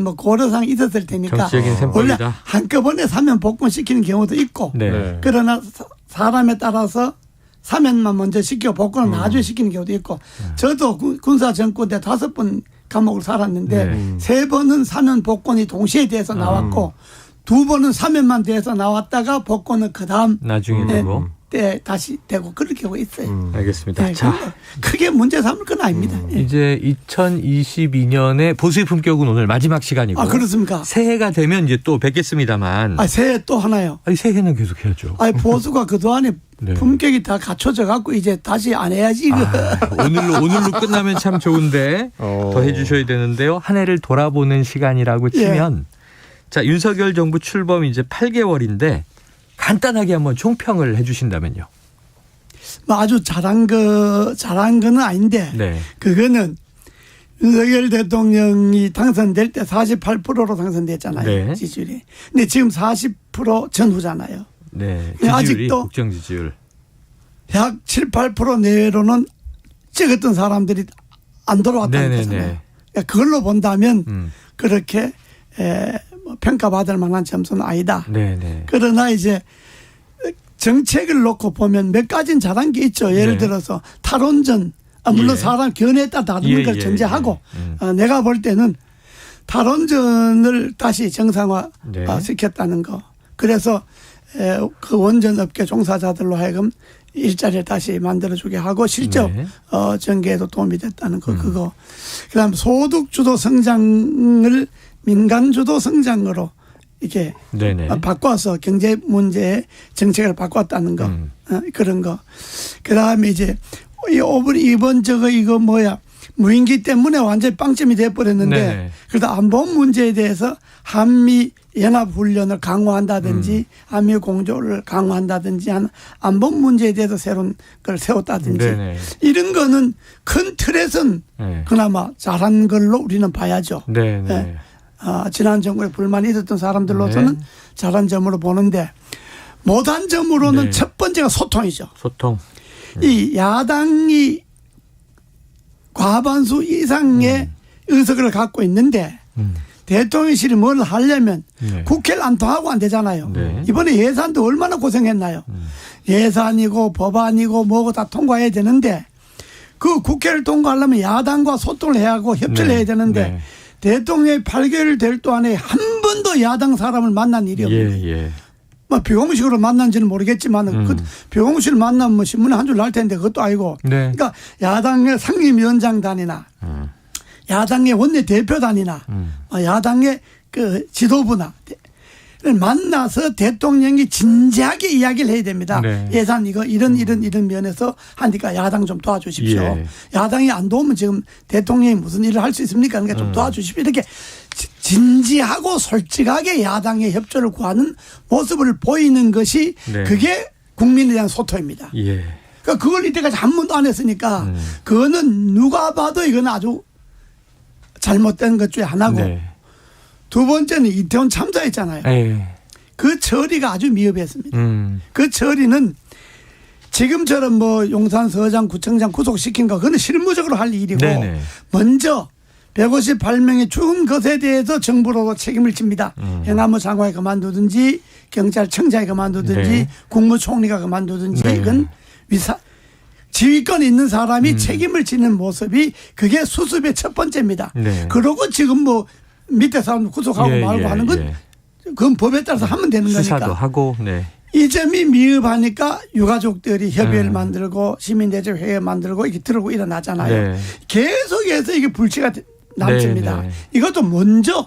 뭐 고려사항이 있었을 테니까 원래 한꺼번에 사면 복권 시키는 경우도 있고 그러나 사람에 따라서 사면만 먼저 시켜 복권을 나중에 시키는 경우도 있고 저도 군사 정권 때 5번 감옥을 살았는데 3번은 사면 복권이 동시에 돼서 나왔고 2번은 사면만 돼서 나왔다가 복권은 그 다음 나중에 되고 때 다시 되고 그렇게 하고 있어요. 알겠습니다. 네, 자, 크게 문제 삼을 건 아닙니다. 이제 2022년의 보수의 품격은 오늘 마지막 시간이고. 아, 그렇습니까? 새해가 되면 이제 또 뵙겠습니다만. 아, 새해 또 하나요? 아니, 새해는 계속 해야죠. 아니, 보수가 그동안에 품격이 다 갖춰져 갖고 이제 다시 안 해야지. 오늘로 끝나면 참 좋은데 더 해주셔야 되는데요. 한 해를 돌아보는 시간이라고 치면 자, 윤석열 정부 출범 이제 8개월인데 간단하게 한번 총평을 해 주신다면요. 뭐 아주 잘한 거는 아닌데 그거는 윤석열 대통령이 당선될 때 48%로 당선됐잖아요. 지지율이. 근데 지금 40% 전후잖아요. 네. 지지율이, 아직도 국정 지지율. 약 7, 8% 내외로는 찍었던 사람들이 안 돌아왔다는 거잖아요. 그러니까 그걸로 본다면 그렇게 평가받을 만한 점수는 아니다. 그러나 이제 정책을 놓고 보면 몇 가지는 잘한 게 있죠. 예를 들어서 탈원전, 물론 사람 견해에 따라 다른 걸 전제하고 내가 볼 때는 탈원전을 다시 정상화 시켰다는 거. 그래서 그 원전 업계 종사자들로 하여금 일자리를 다시 만들어주게 하고 실적 전개에도 도움이 됐다는 거. 그거. 그다음 소득 주도 성장을 민간 주도 성장으로 이렇게 바꿔서 경제 문제의 정책을 바꿨다는 거. 그런 거. 그다음에 이제 이번 이거 뭐야 무인기 때문에 완전히 빵점이 돼버렸는데 그래도 안보 문제에 대해서 한미 연합훈련을 강화한다든지 한미 공조를 강화한다든지 한 안보 문제에 대해서 새로운 걸 세웠다든지 이런 거는 큰 틀에서는 그나마 잘한 걸로 우리는 봐야죠. 지난 정부에 불만이 있었던 사람들로서는 잘한 점으로 보는데 못한 점으로는 첫 번째가 소통이죠. 소통. 이 야당이 과반수 이상의 의석을 갖고 있는데 대통령실이 뭘 하려면 국회를 안 통하고 안 되잖아요. 이번에 예산도 얼마나 고생했나요. 예산이고 법안이고 뭐고 다 통과해야 되는데 그 국회를 통과하려면 야당과 소통을 해야 하고 협치를 해야 되는데 대통령이 8개월 될 동안에 한 번도 야당 사람을 만난 일이 없는 뭐 비공식으로 만난지는 모르겠지만 그 비공식을 만나면 뭐 신문에 한 줄 날 텐데 그것도 아니고 그러니까 야당의 상임위원장단이나 야당의 원내대표단이나 야당의 그 지도부나 만나서 대통령이 진지하게 이야기를 해야 됩니다. 예산 이거 이런 면에서 하니까 야당 좀 도와주십시오. 야당이 안 도우면 지금 대통령이 무슨 일을 할 수 있습니까? 그러니까 좀 도와주십시오. 이렇게 진지하고 솔직하게 야당의 협조를 구하는 모습을 보이는 것이 그게 국민에 대한 소통입니다. 그러니까 그걸 이때까지 한 번도 안 했으니까 그거는 누가 봐도 이건 아주 잘못된 것 중에 하나고 두 번째는 이태원 참사였잖아요. 그 처리가 아주 미흡했습니다. 그 처리는 지금처럼 뭐 용산 서장 구청장 구속시킨 거 그건 실무적으로 할 일이고 네네. 먼저 158명의 죽은 것에 대해서 정부로도 책임을 집니다. 행안부 장관이 그만두든지 경찰청장이 그만두든지 네. 국무총리가 그만두든지 네. 이건 지휘권 있는 사람이 책임을 지는 모습이 그게 수습의 첫 번째입니다. 네. 그러고 지금 뭐 밑에 사람 구속하고 말고 하는 건 그건 법에 따라서 하면 되는 거니까. 수사도 하고. 네. 이 점이 미흡하니까 유가족들이 협의회를 만들고 시민대책회의 만들고 이렇게 들고 일어나잖아요. 네. 계속해서 이게 불씨가 남습니다. 네, 네. 이것도 먼저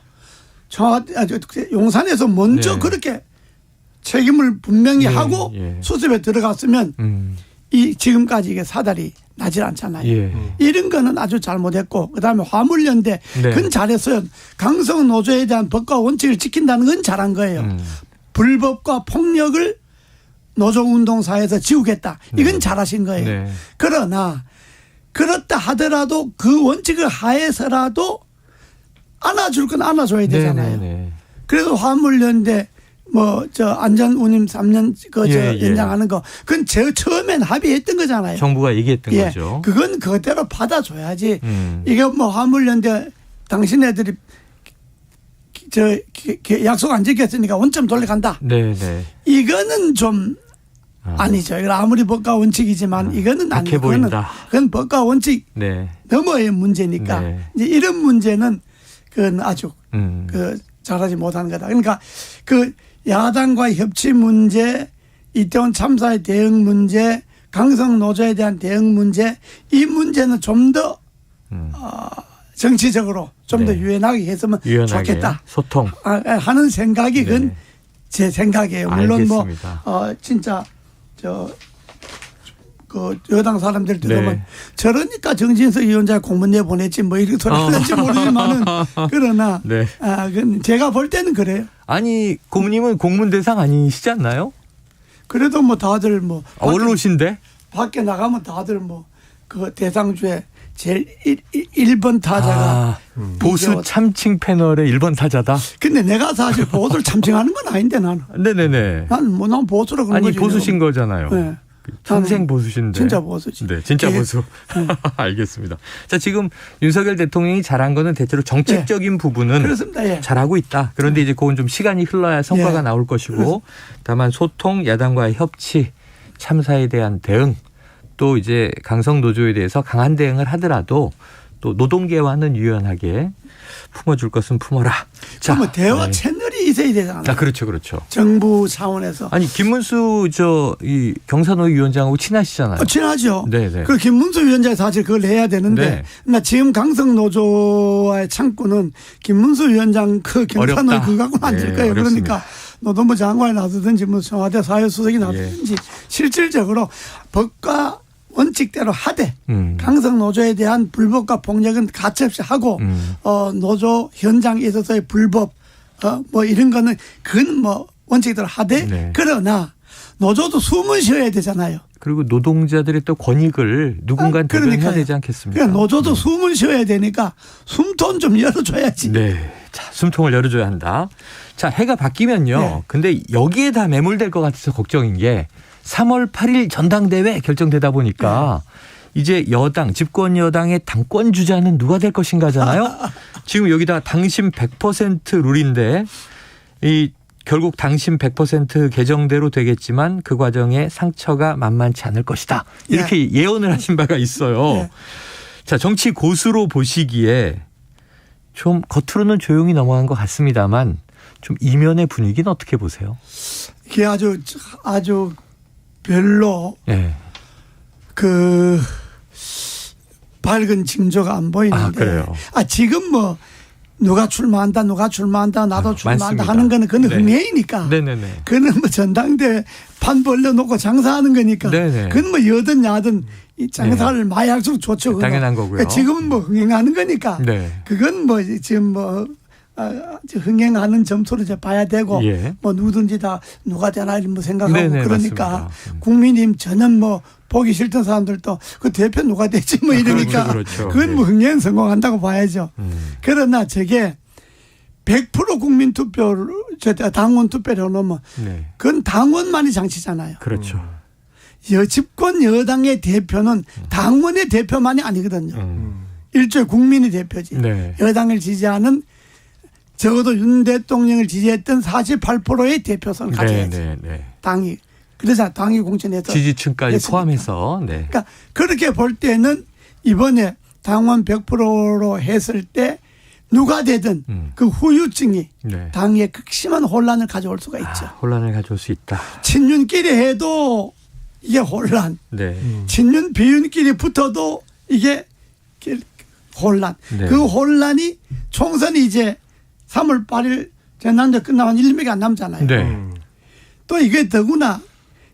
용산에서 먼저 네. 그렇게 책임을 분명히 네, 하고 수습에 들어갔으면 이 지금까지 이게 사달이 나질 않잖아요. 이런 거는 아주 잘못했고 그다음에 화물연대 네. 그건 잘했어요. 강성 노조에 대한 법과 원칙을 지킨다는 건 잘한 거예요. 불법과 폭력을 노조운동사에서 지우겠다. 이건 네. 잘하신 거예요. 네. 그러나 그렇다 하더라도 그 원칙을 하에서라도 안아줄 건 안아줘야 되잖아요. 네네네. 그래서 화물연대 뭐 저 안전운임 3년 연장하는 거 그건 처음엔 합의했던 거잖아요. 정부가 얘기했던 거죠. 그건 그대로 받아줘야지. 이게 뭐 화물연대 당신네들이 약속 안 지켰으니까 원점 돌려간다. 네네. 이거는 좀 아니죠. 아무리 법과 원칙이지만 이거는 안 돼. 그건 법과 원칙 네. 너머의 문제니까 네. 이제 이런 문제는 그건 아주 잘하지 못하는 거다. 그러니까 그 야당과의 협치 문제, 이태원 참사의 대응 문제, 강성 노조에 대한 대응 문제, 이 문제는 좀 더 정치적으로 좀 더 네. 유연하게 했으면 좋겠다. 소통 하는 생각이 그건 네. 제 생각이에요. 물론 알겠습니다. 뭐 진짜 그 여당 사람들 들으면 네. 저러니까 정진석 위원장 공문 내보냈지 뭐 이렇게 소리 하는지 모르지만은 그러나 네. 제가 볼 때는 그래요. 아니 고모님은 공문 대상 아니시지 않나요? 그래도 뭐 다들 뭐 언론인데 밖에 나가면 다들 뭐 그 대상주에 제일 1번 타자가 보수 참칭 패널의 1번 타자다. 근데 내가 사실 보수를 참칭하는 건 아닌데 나는. 네네네. 난 보수로 그런 거지. 아니 보수신 거잖아요. 네. 선생 보수신데. 진짜 보수지. 네, 진짜 보수. 알겠습니다. 자, 지금 윤석열 대통령이 잘한 거는 대체로 정책적인 부분은 그렇습니다. 잘하고 있다. 그런데 이제 그건 좀 시간이 흘러야 성과가 나올 것이고 다만 소통, 야당과의 협치, 참사에 대한 대응 또 이제 강성 노조에 대해서 강한 대응을 하더라도 또 노동계와는 유연하게 품어줄 것은 품어라. 자, 뭐 대화 채널이 있어야 되잖아요. 그렇죠, 그렇죠. 정부 차원에서. 아니 김문수 이 경산호 위원장하고 친하시잖아요. 친하죠. 네네. 그 김문수 위원장이 사실 그걸 해야 되는데, 나 지금 강성 노조와의 창구는 김문수 위원장 그 경산호 그거 갖고는 안 될 거예요. 그러니까 노동부 장관이 나서든지 뭐 청와대 사회수석이 나서든지 실질적으로 법과 원칙대로 하되 강성 노조에 대한 불법과 폭력은 가차없이 하고 노조 현장에 있어서의 불법 뭐 이런 거는 그건 뭐 원칙대로 하되 그러나 노조도 숨을 쉬어야 되잖아요. 그리고 노동자들의 또 권익을 누군가 대변해야 되지 않겠습니까? 그러니까 노조도 숨을 쉬어야 되니까 숨통 좀 열어줘야지. 네, 자 숨통을 열어줘야 한다. 자 해가 바뀌면요. 근데 여기에 다 매몰될 것 같아서 걱정인 게 3월 8일 전당대회 결정되다 보니까 이제 여당 집권 여당의 당권 주자는 누가 될 것인가잖아요. 지금 여기다 당심 100% 룰인데 이 결국 당심 100% 개정대로 되겠지만 그 과정에 상처가 만만치 않을 것이다. 이렇게 예언을 하신 바가 있어요. 자 정치 고수로 보시기에 좀 겉으로는 조용히 넘어간 것 같습니다만 좀 이면의 분위기는 어떻게 보세요? 이게 아주 별로 그 밝은 징조가 안 보이는데 지금 뭐 누가 출마한다 나도 출마한다 맞습니다. 하는 거는 그건 흥행이니까 그는 뭐 전당대회 판 벌려놓고 장사하는 거니까 그건 뭐 여든 야든 이 장사를 많이 할수록 좋죠. 당연한 거고요. 지금은 뭐 흥행하는 거니까 그건 뭐 지금 뭐 흥행하는 점수를 이제 봐야 되고 뭐 누구든지 다 누가 되나 이런 뭐 생각하고 그러니까 국민님 저는 뭐 보기 싫던 사람들도 그 대표 누가 되지 뭐 이러니까 그건 뭐 흥행 성공한다고 봐야죠. 그러나 저게 100% 국민 투표를 당원 투표를 해놓으면 네. 그건 당원만이 장치잖아요. 그렇죠. 집권 여당의 대표는 당원의 대표만이 아니거든요. 일종의 국민의 대표지. 네. 여당을 지지하는 적어도 윤 대통령을 지지했던 48%의 대표성을 가져야지. 네. 당이. 그래서 당이 공천해서 지지층까지 했으니까. 포함해서. 네. 그러니까 그렇게 볼 때는 이번에 당원 100%로 했을 때 누가 되든 그 후유증이 네. 당에 극심한 혼란을 가져올 수가 있죠. 혼란을 가져올 수 있다. 친윤끼리 해도 이게 혼란. 네. 친윤 비윤끼리 붙어도 이게 혼란. 네. 그 혼란이 총선이 이제 3월 8일 지난주 끝나면 1년밖에 안 남잖아요. 네. 또 이게 더구나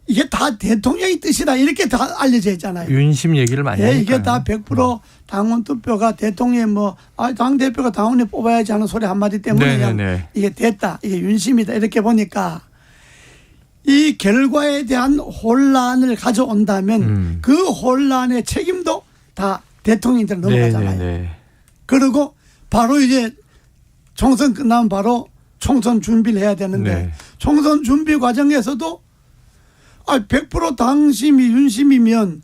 이게 다 대통령의 뜻이다 이렇게 다 알려져 있잖아요. 윤심 얘기를 많이 하니까요. 이게 다 100% 당원 투표가 대통령 당 대표가 당원에 뽑아야지 하는 소리 한마디 때문에 그냥 이게 됐다. 이게 윤심이다. 이렇게 보니까 이 결과에 대한 혼란을 가져온다면 그 혼란의 책임도 다 대통령한테 넘어가잖아요. 그리고 바로 이제 총선 끝나면 바로 총선 준비를 해야 되는데 총선 준비 과정에서도 100% 당심이 윤심이면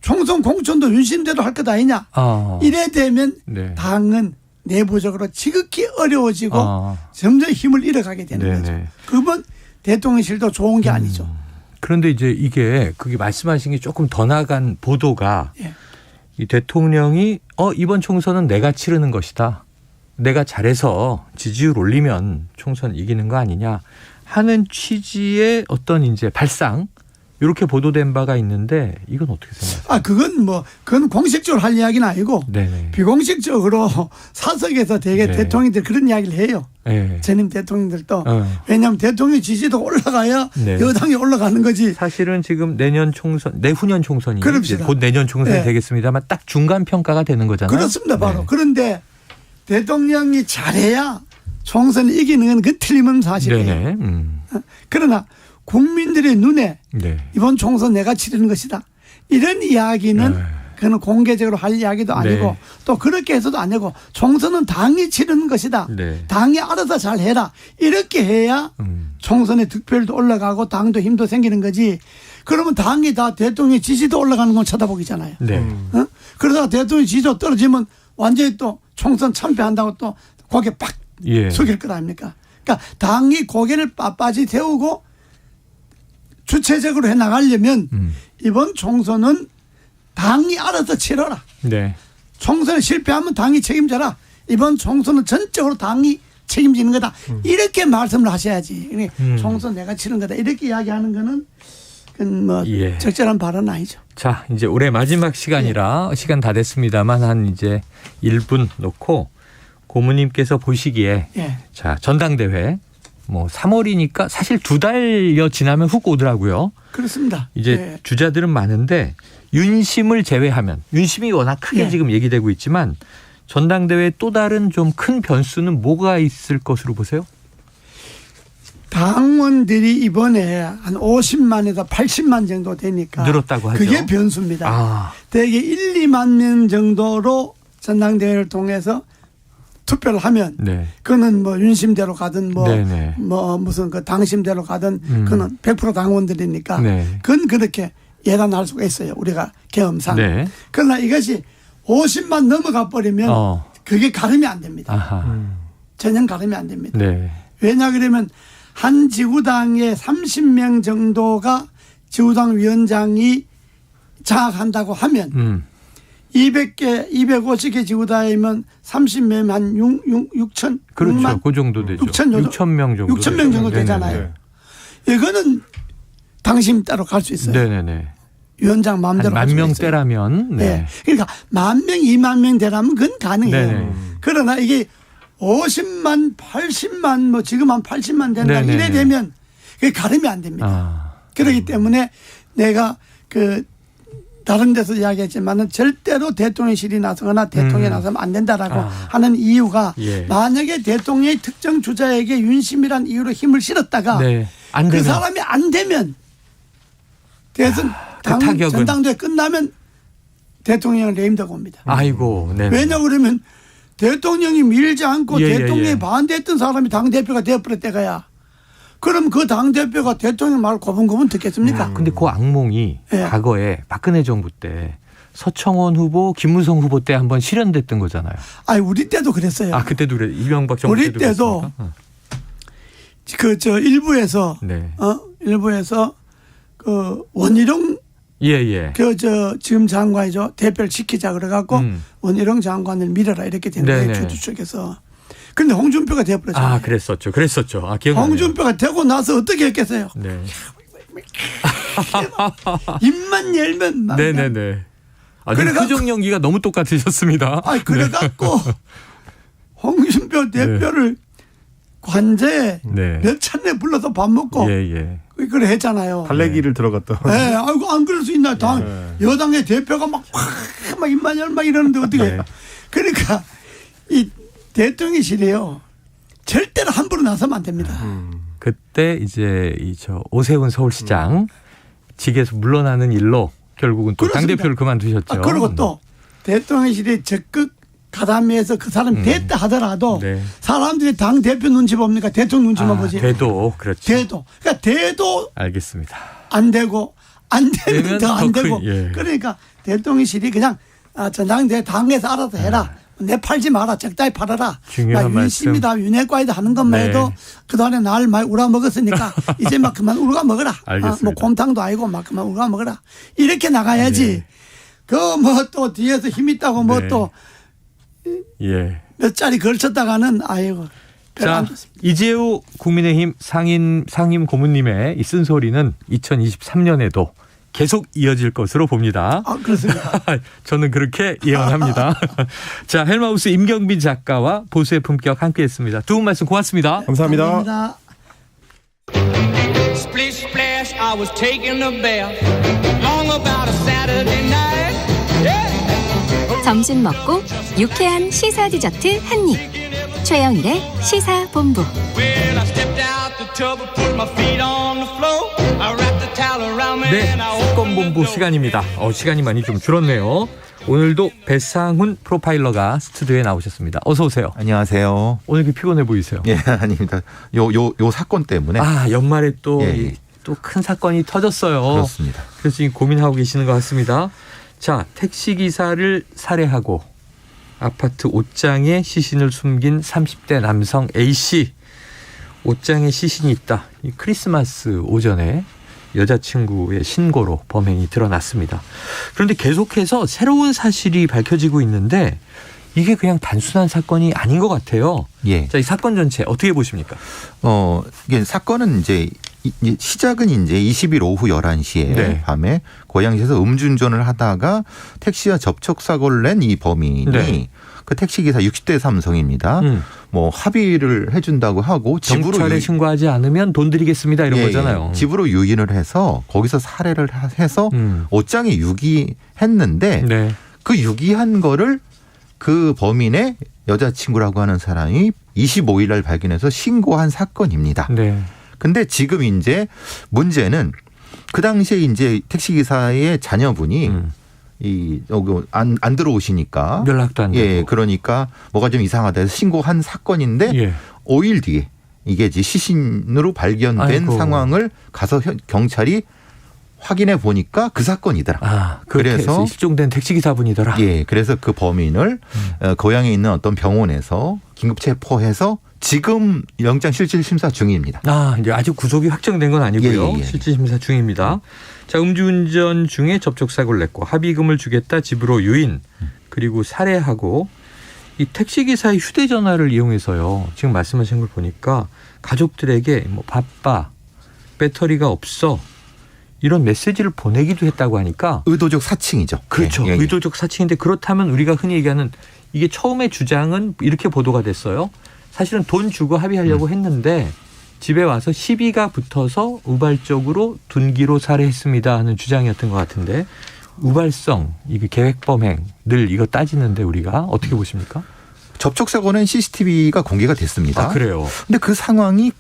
총선 공천도 윤심대로 할 것 아니냐. 이래 되면 당은 내부적으로 지극히 어려워지고 점점 힘을 잃어가게 되는 거죠. 그건 대통령실도 좋은 게 아니죠. 그런데 이제 이게 그게 말씀하신 게 조금 더 나간 보도가 이 대통령이 이번 총선은 내가 치르는 것이다. 내가 잘해서 지지율 올리면 총선 이기는 거 아니냐 하는 취지의 어떤 이제 발상 이렇게 보도된 바가 있는데 이건 어떻게 생각하세요? 그건 공식적으로 할 이야기는 아니고 비공식적으로 사석에서 되게 대통령들 그런 이야기를 해요. 전임 대통령들도. 왜냐하면 대통령 지지도가 올라가야 여당이 올라가는 거지. 사실은 지금 내년 총선, 내후년 총선이 그럽시다. 곧 내년 총선이 되겠습니다만 딱 중간 평가가 되는 거잖아요. 그렇습니다. 바로. 그런데 대통령이 잘해야 총선을 이기는 건 그 틀림없는 사실이에요. 그러나 국민들의 눈에 이번 총선 내가 치르는 것이다. 이런 이야기는 그건 공개적으로 할 이야기도 아니고 또 그렇게 해서도 아니고 총선은 당이 치르는 것이다. 당이 알아서 잘 해라. 이렇게 해야 총선의 득표율도 올라가고 당도 힘도 생기는 거지. 그러면 당이 다 대통령 지지도 올라가는 건 쳐다보기잖아요. 그러다가 대통령 지지도 떨어지면 완전히 또 총선 참패한다고 또 고개 팍 숙일 것 아닙니까? 그러니까 당이 고개를 빳빳이 세우고 주체적으로 해나가려면 이번 총선은 당이 알아서 치러라. 총선에 실패하면 당이 책임져라. 이번 총선은 전적으로 당이 책임지는 거다. 이렇게 말씀을 하셔야지. 총선 내가 치른 거다. 이렇게 이야기하는 거는 적절한 발언은 아니죠. 자, 이제 올해 마지막 시간이라 시간 다 됐습니다만 한 이제 1분 놓고 고모님께서 보시기에 자, 전당대회 3월이니까 사실 2달여 지나면 훅 오더라고요. 그렇습니다. 이제 주자들은 많은데 윤심을 제외하면 윤심이 워낙 크게 지금 얘기되고 있지만 전당대회 또 다른 좀 큰 변수는 뭐가 있을 것으로 보세요? 당원들이 이번에 한 50만에서 80만 정도 되니까 늘었다고 하죠. 그게 변수입니다. 대개 1, 2만 명 정도로 전당대회를 통해서 투표를 하면 그거는 윤심대로 가든 무슨 그 당심대로 가든 그거는 100% 당원들이니까 그건 그렇게 예단할 수가 있어요. 우리가 경험상. 그러나 이것이 50만 넘어가 버리면 그게 가름이 안 됩니다. 전혀 가름이 안 됩니다. 왜냐 그러면 한 지구당에 30명 정도가 지구당 위원장이 장악한다고 하면 200개, 250개 지구당이면 30명 한 6천. 그렇죠. 6만, 그 정도 되죠. 6천 명 정도. 6천 명 정도 되잖아요. 이거는 당심 따로 갈 수 있어요. 위원장 마음대로 갈 수 있어요. 10,000명대라면. 그러니까 10,000명, 20,000명 되라면 그건 가능해요. 그러나 이게 50만, 80만, 지금 한 80만 된다. 이래 되면 그게 가름이 안 됩니다. 그렇기 때문에 내가 다른 데서 이야기했지만은 절대로 대통령실이 나서거나 대통령이 나서면 안 된다라고 하는 이유가 만약에 대통령의 특정 주자에게 윤심이란 이유로 힘을 실었다가 그 사람이 안 되면 대선 전당대회 끝나면 대통령을 레임되고 옵니다. 아이고. 왜냐 그러면 대통령이 밀지 않고 예, 대통령이 예. 반대했던 사람이 당대표가 되어버렸대가야. 그럼 그 당대표가 대통령 말 고분고분 듣겠습니까? 근데 그 악몽이 예. 과거에 박근혜 정부 때 서청원 후보, 김무성 후보 때 한번 실현됐던 거잖아요. 아니 우리 때도 그랬어요. 아 그때도 그래. 이명박 정부 우리 때도 일부에서 네. 일부에서 그 원희룡 예. 지금 장관이죠. 대표를 지키자 그래갖고 원희룡 장관을 밀어라 이렇게 된 거예요. 주주 쪽에서. 근데 홍준표가 되어버렸잖아요. 아 그랬었죠. 아 기억나네요. 홍준표가 되고 나서 어떻게 했겠어요? 네. 입만 열면 막 네네네. 표정 연기가 너무 똑같으셨습니다. 그래갖고 홍준표 대표를 관제에 네. 몇 차례 불러서 밥 먹고 그걸 했잖아요. 달래기를 들어갔다. 네, 아이고 안 그럴 수 있나? 여당의 대표가 막 입만 열 막 이러는데 어떻게? 네. 그러니까 이 대통령실이요 절대로 함부로 나서면 안 됩니다. 그때 이제 오세훈 서울시장 직에서 물러나는 일로 결국은 또 당대표를 그만두셨죠. 그리고 또 대통령실이 적극 가담해서 그 사람이 됐다 하더라도 사람들이 당대표 눈치 봅니까? 대통령 눈치만 보지. 돼도 그렇죠. 그러니까 돼도 알겠습니다. 안 되고 안 되면 더 안 되고. 예. 그러니까 대통령실이 그냥 전당대 당에서 알아서 해라. 내 팔지 마라. 적당히 팔아라. 중요한 말씀. 윤회과에도 하는 것만 해도 그동안에 날 많이 우려먹었으니까 이제 막 그만 우려먹어라. 알겠습니다. 곰탕도 아니고 막 그만 우려먹어라. 이렇게 나가야지. 그 뭐 또 뒤에서 힘 있다고 뭐 또 몇 자리 걸쳤다가는 아이고. 자, 이재우 국민의힘 상임 고문님의 이 쓴소리는 2023년에도 계속 이어질 것으로 봅니다. 그렇습니다. 저는 그렇게 예언합니다. 자, 헬마우스 임경빈 작가와 보수의 품격 함께했습니다. 두 분 말씀 고맙습니다. 감사합니다. Splish splash, I was taking a bath. Long about a Saturday night. 점심 먹고 유쾌한 시사 디저트 한 입. 최영일의 시사본부. Well, I stepped out the tub and put my feet on the floor. I wrapped the towel around me. 네, 사건본부 시간입니다. 시간이 많이 좀 줄었네요. 오늘도 배상훈 프로파일러가 스튜디오에 나오셨습니다. 어서 오세요. 안녕하세요. 오늘 이렇게 피곤해 보이세요. 예, 아닙니다. 요 사건 때문에. 연말에 또 큰 사건이 터졌어요. 그렇습니다. 그래서 지금 고민하고 계시는 것 같습니다. 자, 택시기사를 살해하고 아파트 옷장에 시신을 숨긴 30대 남성 A씨. 옷장에 시신이 있다. 이 크리스마스 오전에 여자친구의 신고로 범행이 드러났습니다. 그런데 계속해서 새로운 사실이 밝혀지고 있는데 이게 그냥 단순한 사건이 아닌 것 같아요. 예. 자, 이 사건 전체 어떻게 보십니까? 이게 사건은 시작은 20일 오후 11시에 밤에 고양시에서 음주운전을 하다가 택시와 접촉사고를 낸 이 범인이 그 택시기사 60대 삼성입니다. 뭐 합의를 해준다고 하고 경찰에 신고하지 않으면 돈 드리겠습니다 이런 거잖아요. 집으로 유인을 해서 거기서 살해를 해서 옷장에 유기했는데 그 유기한 거를 그 범인의 여자친구라고 하는 사람이 25일 날 발견해서 신고한 사건입니다. 근데 지금 이제 문제는 그 당시에 이제 택시기사의 자녀분이 안 들어오시니까 연락도 안 되고. 그러니까 뭐가 좀 이상하다 해서 신고한 사건인데 5일 뒤에 이게 이제 시신으로 발견된 상황을 가서 경찰이 확인해 보니까 그 사건이더라. 그래서 실종된 택시기사분이더라. 그래서 그 범인을 고향에 있는 어떤 병원에서 긴급 체포해서 지금 영장실질심사 중입니다. 이제 아직 구속이 확정된 건 아니고요. 실질심사 중입니다. 자, 음주운전 중에 접촉사고를 냈고 합의금을 주겠다 집으로 유인 그리고 살해하고 이 택시기사의 휴대전화를 이용해서요. 지금 말씀하신 걸 보니까 가족들에게 뭐 바빠, 배터리가 없어 이런 메시지를 보내기도 했다고 하니까 의도적 사칭이죠. 그렇죠. 의도적 사칭인데 그렇다면 우리가 흔히 얘기하는 이게 처음에 주장은 이렇게 보도가 됐어요. 사실은 돈 주고 합의하려고 했는데 집에 와서 시비가 붙어서 우발적으로 둔기로 살해했습니다 하는 주장이었던 것 같은데 우발성, 이게 계획범행 늘 이거 따지는데 우리가 어떻게 보십니까? 접촉사고는 CCTV가 공개가 됐습니다. 그래요. 근데 그 상황이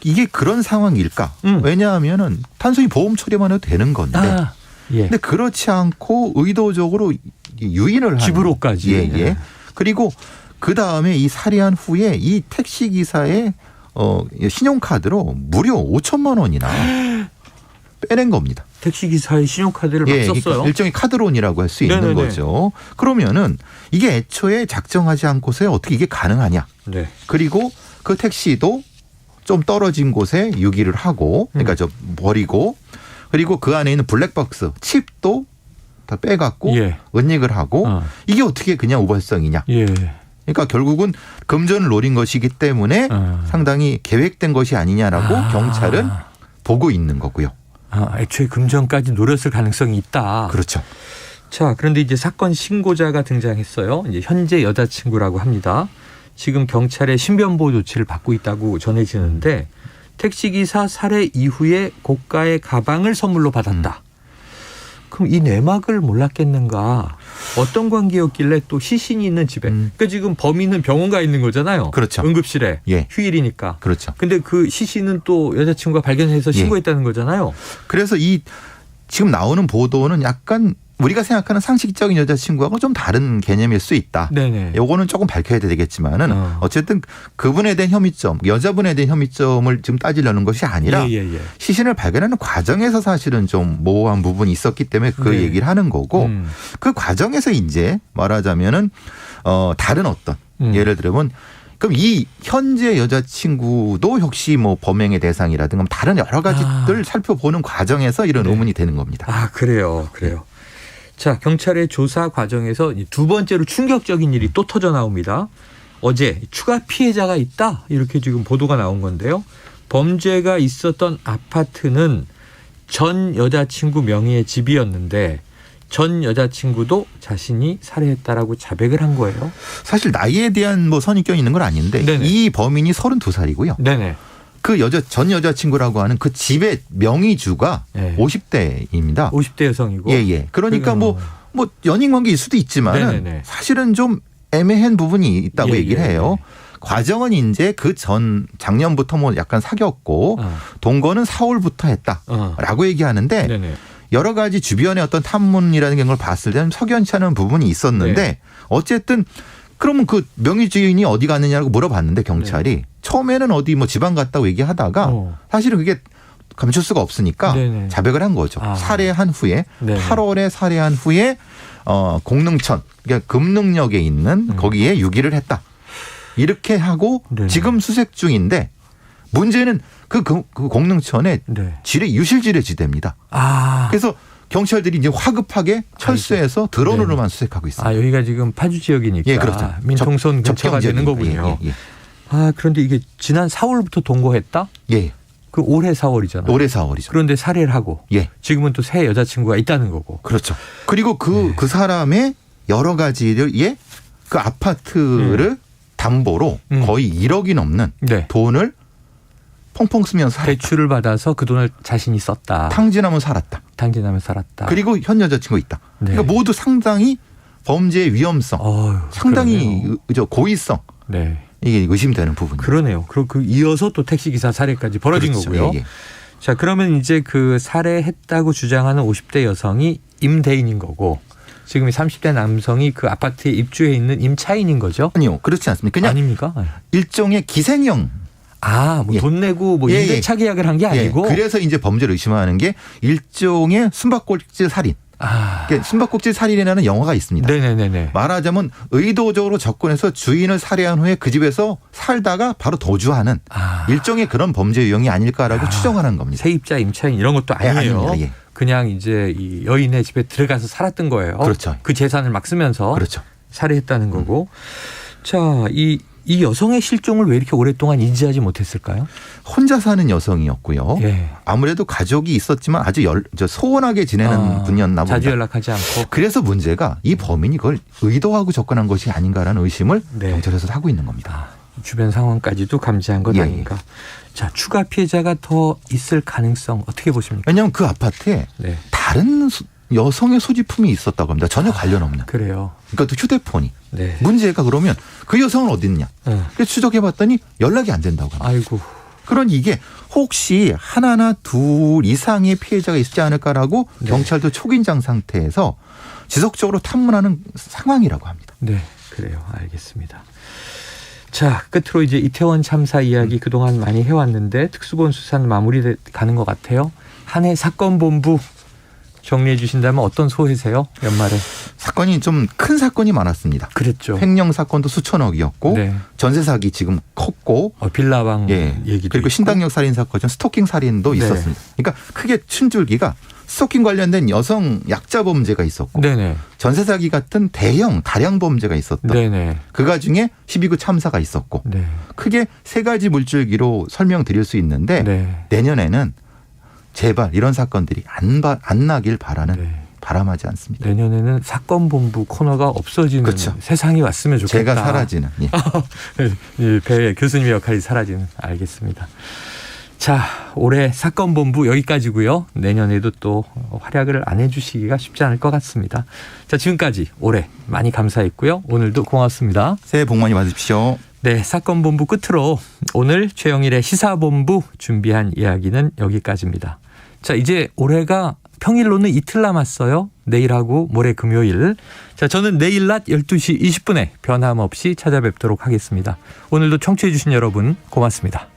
이게 그런 상황일까? 왜냐하면은 단순히 보험 처리만 해도 되는 건데. 근데 그렇지 않고 의도적으로 유인을 하는. 집으로까지. 그리고 그 다음에 이 살해한 후에 이 택시 기사의 신용카드로 무려 5천만 원이나 빼낸 겁니다. 택시 기사의 신용카드를 막 썼어요. 그러니까 일종의 카드론이라고 할 수 있는 거죠. 그러면은 이게 애초에 작정하지 않고서 어떻게 이게 가능하냐. 네. 그리고 그 택시도 좀 떨어진 곳에 유기를 하고, 그러니까 버리고, 그리고 그 안에 있는 블랙박스 칩도 다 빼갖고 은닉을 하고 이게 어떻게 그냥 우발성이냐. 그러니까 결국은 금전을 노린 것이기 때문에 상당히 계획된 것이 아니냐라고 경찰은 보고 있는 거고요. 애초에 금전까지 노렸을 가능성이 있다. 그렇죠. 자, 그런데 이제 사건 신고자가 등장했어요. 이제 현재 여자친구라고 합니다. 지금 경찰의 신변보호 조치를 받고 있다고 전해지는데 택시기사 살해 이후에 고가의 가방을 선물로 받았다. 그럼 이 내막을 몰랐겠는가? 어떤 관계였길래 또 시신이 있는 집에. 그러니까 지금 범인은 병원 가 있는 거잖아요. 그렇죠. 응급실에. 휴일이니까. 그렇죠. 근데 그 시신은 또 여자친구가 발견해서 신고했다는 거잖아요. 그래서 이 지금 나오는 보도는 약간 우리가 생각하는 상식적인 여자친구하고 좀 다른 개념일 수 있다. 네네. 요거는 조금 밝혀야 되겠지만은 어쨌든 그분에 대한 혐의점, 여자분에 대한 혐의점을 지금 따지려는 것이 아니라 시신을 발견하는 과정에서 사실은 좀 모호한 부분이 있었기 때문에 그 얘기를 하는 거고 그 과정에서 이제 말하자면은 다른 어떤 예를 들면 그럼 이 현재 여자친구도 혹시 뭐 범행의 대상이라든가 다른 여러 가지들 살펴보는 과정에서 이런 의문이 되는 겁니다. 그래요. 자, 경찰의 조사 과정에서 두 번째로 충격적인 일이 또 터져 나옵니다. 어제 추가 피해자가 있다 이렇게 지금 보도가 나온 건데요. 범죄가 있었던 아파트는 전 여자친구 명의의 집이었는데 전 여자친구도 자신이 살해했다라고 자백을 한 거예요. 사실 나이에 대한 뭐 선입견이 있는 건 아닌데 이 범인이 32살이고요. 그 전 여자친구라고 하는 그 집의 명의주가 50대입니다. 50대 여성이고. 그러니까 뭐 연인 관계일 수도 있지만 사실은 좀 애매한 부분이 있다고 얘기를 해요. 과정은 이제 그 작년부터 뭐 약간 사귀었고 동거는 4월부터 했다라고 얘기하는데 여러 가지 주변의 어떤 탐문이라는 걸 봤을 때는 석연치 않은 부분이 있었는데 어쨌든 그러면 그 명의주인이 어디 갔느냐고 물어봤는데 경찰이 처음에는 어디 뭐 지방 갔다고 얘기하다가 사실은 그게 감출 수가 없으니까 자백을 한 거죠. 살해한 후에 8월에 살해한 후에 공릉천 그러니까 금능역에 있는 거기에 유기를 했다. 이렇게 하고 지금 수색 중인데 문제는 그 공릉천에 유실지뢰 지대입니다. 그래서 경찰들이 이제 화급하게 철수해서 드론으로만 수색하고 있습니다. 여기가 지금 파주 지역이니까 그렇죠. 민통선 근처가 되는 거군요. 그런데 이게 지난 4월부터 동거했다? 그 올해 4월이잖아요. 올해 4월이죠. 그런데 살해를 하고 지금은 또 새 여자친구가 있다는 거고. 그렇죠. 그리고 그 사람의 여러 가지를 그 아파트를 담보로 거의 1억이 넘는 돈을 펑펑 쓰면서 살았다. 대출을 받아서 그 돈을 자신이 썼다. 탕진하면 살았다. 그리고 현 여자친구 있다. 그러니까 모두 상당히 범죄의 위험성, 상당히 고의성. 이게 의심되는 부분이에요. 그러네요. 그리고 이어서 또 택시기사 살해까지 벌어진 거고요. 자, 그러면 이제 그 살해했다고 주장하는 50대 여성이 임대인인 거고 지금 30대 남성이 그 아파트에 입주해 있는 임차인인 거죠? 아니요. 그렇지 않습니까? 그냥 아닙니까? 일종의 기생형. 돈 내고 임대차 계약을 한 게 아니고. 그래서 이제 범죄를 의심하는 게 일종의 숨바꼭질 살인. 그러니까 숨바꼭질 살인이라는 영화가 있습니다. 말하자면 의도적으로 접근해서 주인을 살해한 후에 그 집에서 살다가 바로 도주하는 일종의 그런 범죄 유형이 아닐까라고 추정하는 겁니다. 세입자, 임차인 이런 것도 아니에요. 아닙니다. 그냥 이제 이 여인의 집에 들어가서 살았던 거예요. 그렇죠. 그 재산을 막 쓰면서 살해했다는 거고. 자, 이 여성의 실종을 왜 이렇게 오랫동안 인지하지 못했을까요? 혼자 사는 여성이었고요. 아무래도 가족이 있었지만 아주 소원하게 지내는 분이었나 보다. 자주 연락하지 않고. 그래서 문제가 이 범인이 그걸 의도하고 접근한 것이 아닌가라는 의심을 경찰에서 하고 있는 겁니다. 주변 상황까지도 감지한 것 아닌가. 자, 추가 피해자가 더 있을 가능성 어떻게 보십니까? 왜냐하면 그 아파트에 다른 여성의 소지품이 있었다고 합니다. 전혀 관련 없는. 그래요. 그러니까 또 휴대폰이. 문제가 그러면 그 여성은 어디 있냐. 그래서 추적해봤더니 연락이 안 된다고 합니다. 아이고. 그러니 이게 혹시 하나나 둘 이상의 피해자가 있지 않을까라고 경찰도 초긴장 상태에서 지속적으로 탐문하는 상황이라고 합니다. 그래요. 알겠습니다. 자, 끝으로 이제 이태원 참사 이야기 그동안 많이 해왔는데 특수본 수사는 마무리 가는 것 같아요. 한 해 사건본부 정리해 주신다면 어떤 소회세요? 연말에. 사건이 좀 큰 사건이 많았습니다. 그랬죠. 횡령 사건도 수천억이었고 네. 전세 사기 지금 컸고 빌라방 예. 얘기도 그리고 있고. 신당역 살인 사건, 스토킹 살인도 네. 있었습니다. 그러니까 크게 춘줄기가 스토킹 관련된 여성 약자 범죄가 있었고 네네. 전세 사기 같은 대형 다량 범죄가 있었던 네네. 그 중에 12구 참사가 있었고 네. 크게 세 가지 물줄기로 설명드릴 수 있는데 네. 내년에는 제발 이런 사건들이 안 나길 바람하지 않습니다. 내년에는 사건본부 코너가 없어지는 그렇죠. 세상이 왔으면 좋겠다. 제가 사라지는. 예. 예, 배 교수님의 역할이 사라지는. 알겠습니다. 자, 올해 사건본부 여기까지고요. 내년에도 또 활약을 안 해주시기가 쉽지 않을 것 같습니다. 자, 지금까지 올해 많이 감사했고요. 오늘도 고맙습니다. 새해 복 많이 받으십시오. 네, 사건본부 끝으로 오늘 최영일의 시사본부 준비한 이야기는 여기까지입니다. 자, 이제 올해가 평일로는 이틀 남았어요. 내일하고 모레 금요일. 자, 저는 내일 낮 12시 20분에 변함없이 찾아뵙도록 하겠습니다. 오늘도 청취해 주신 여러분 고맙습니다.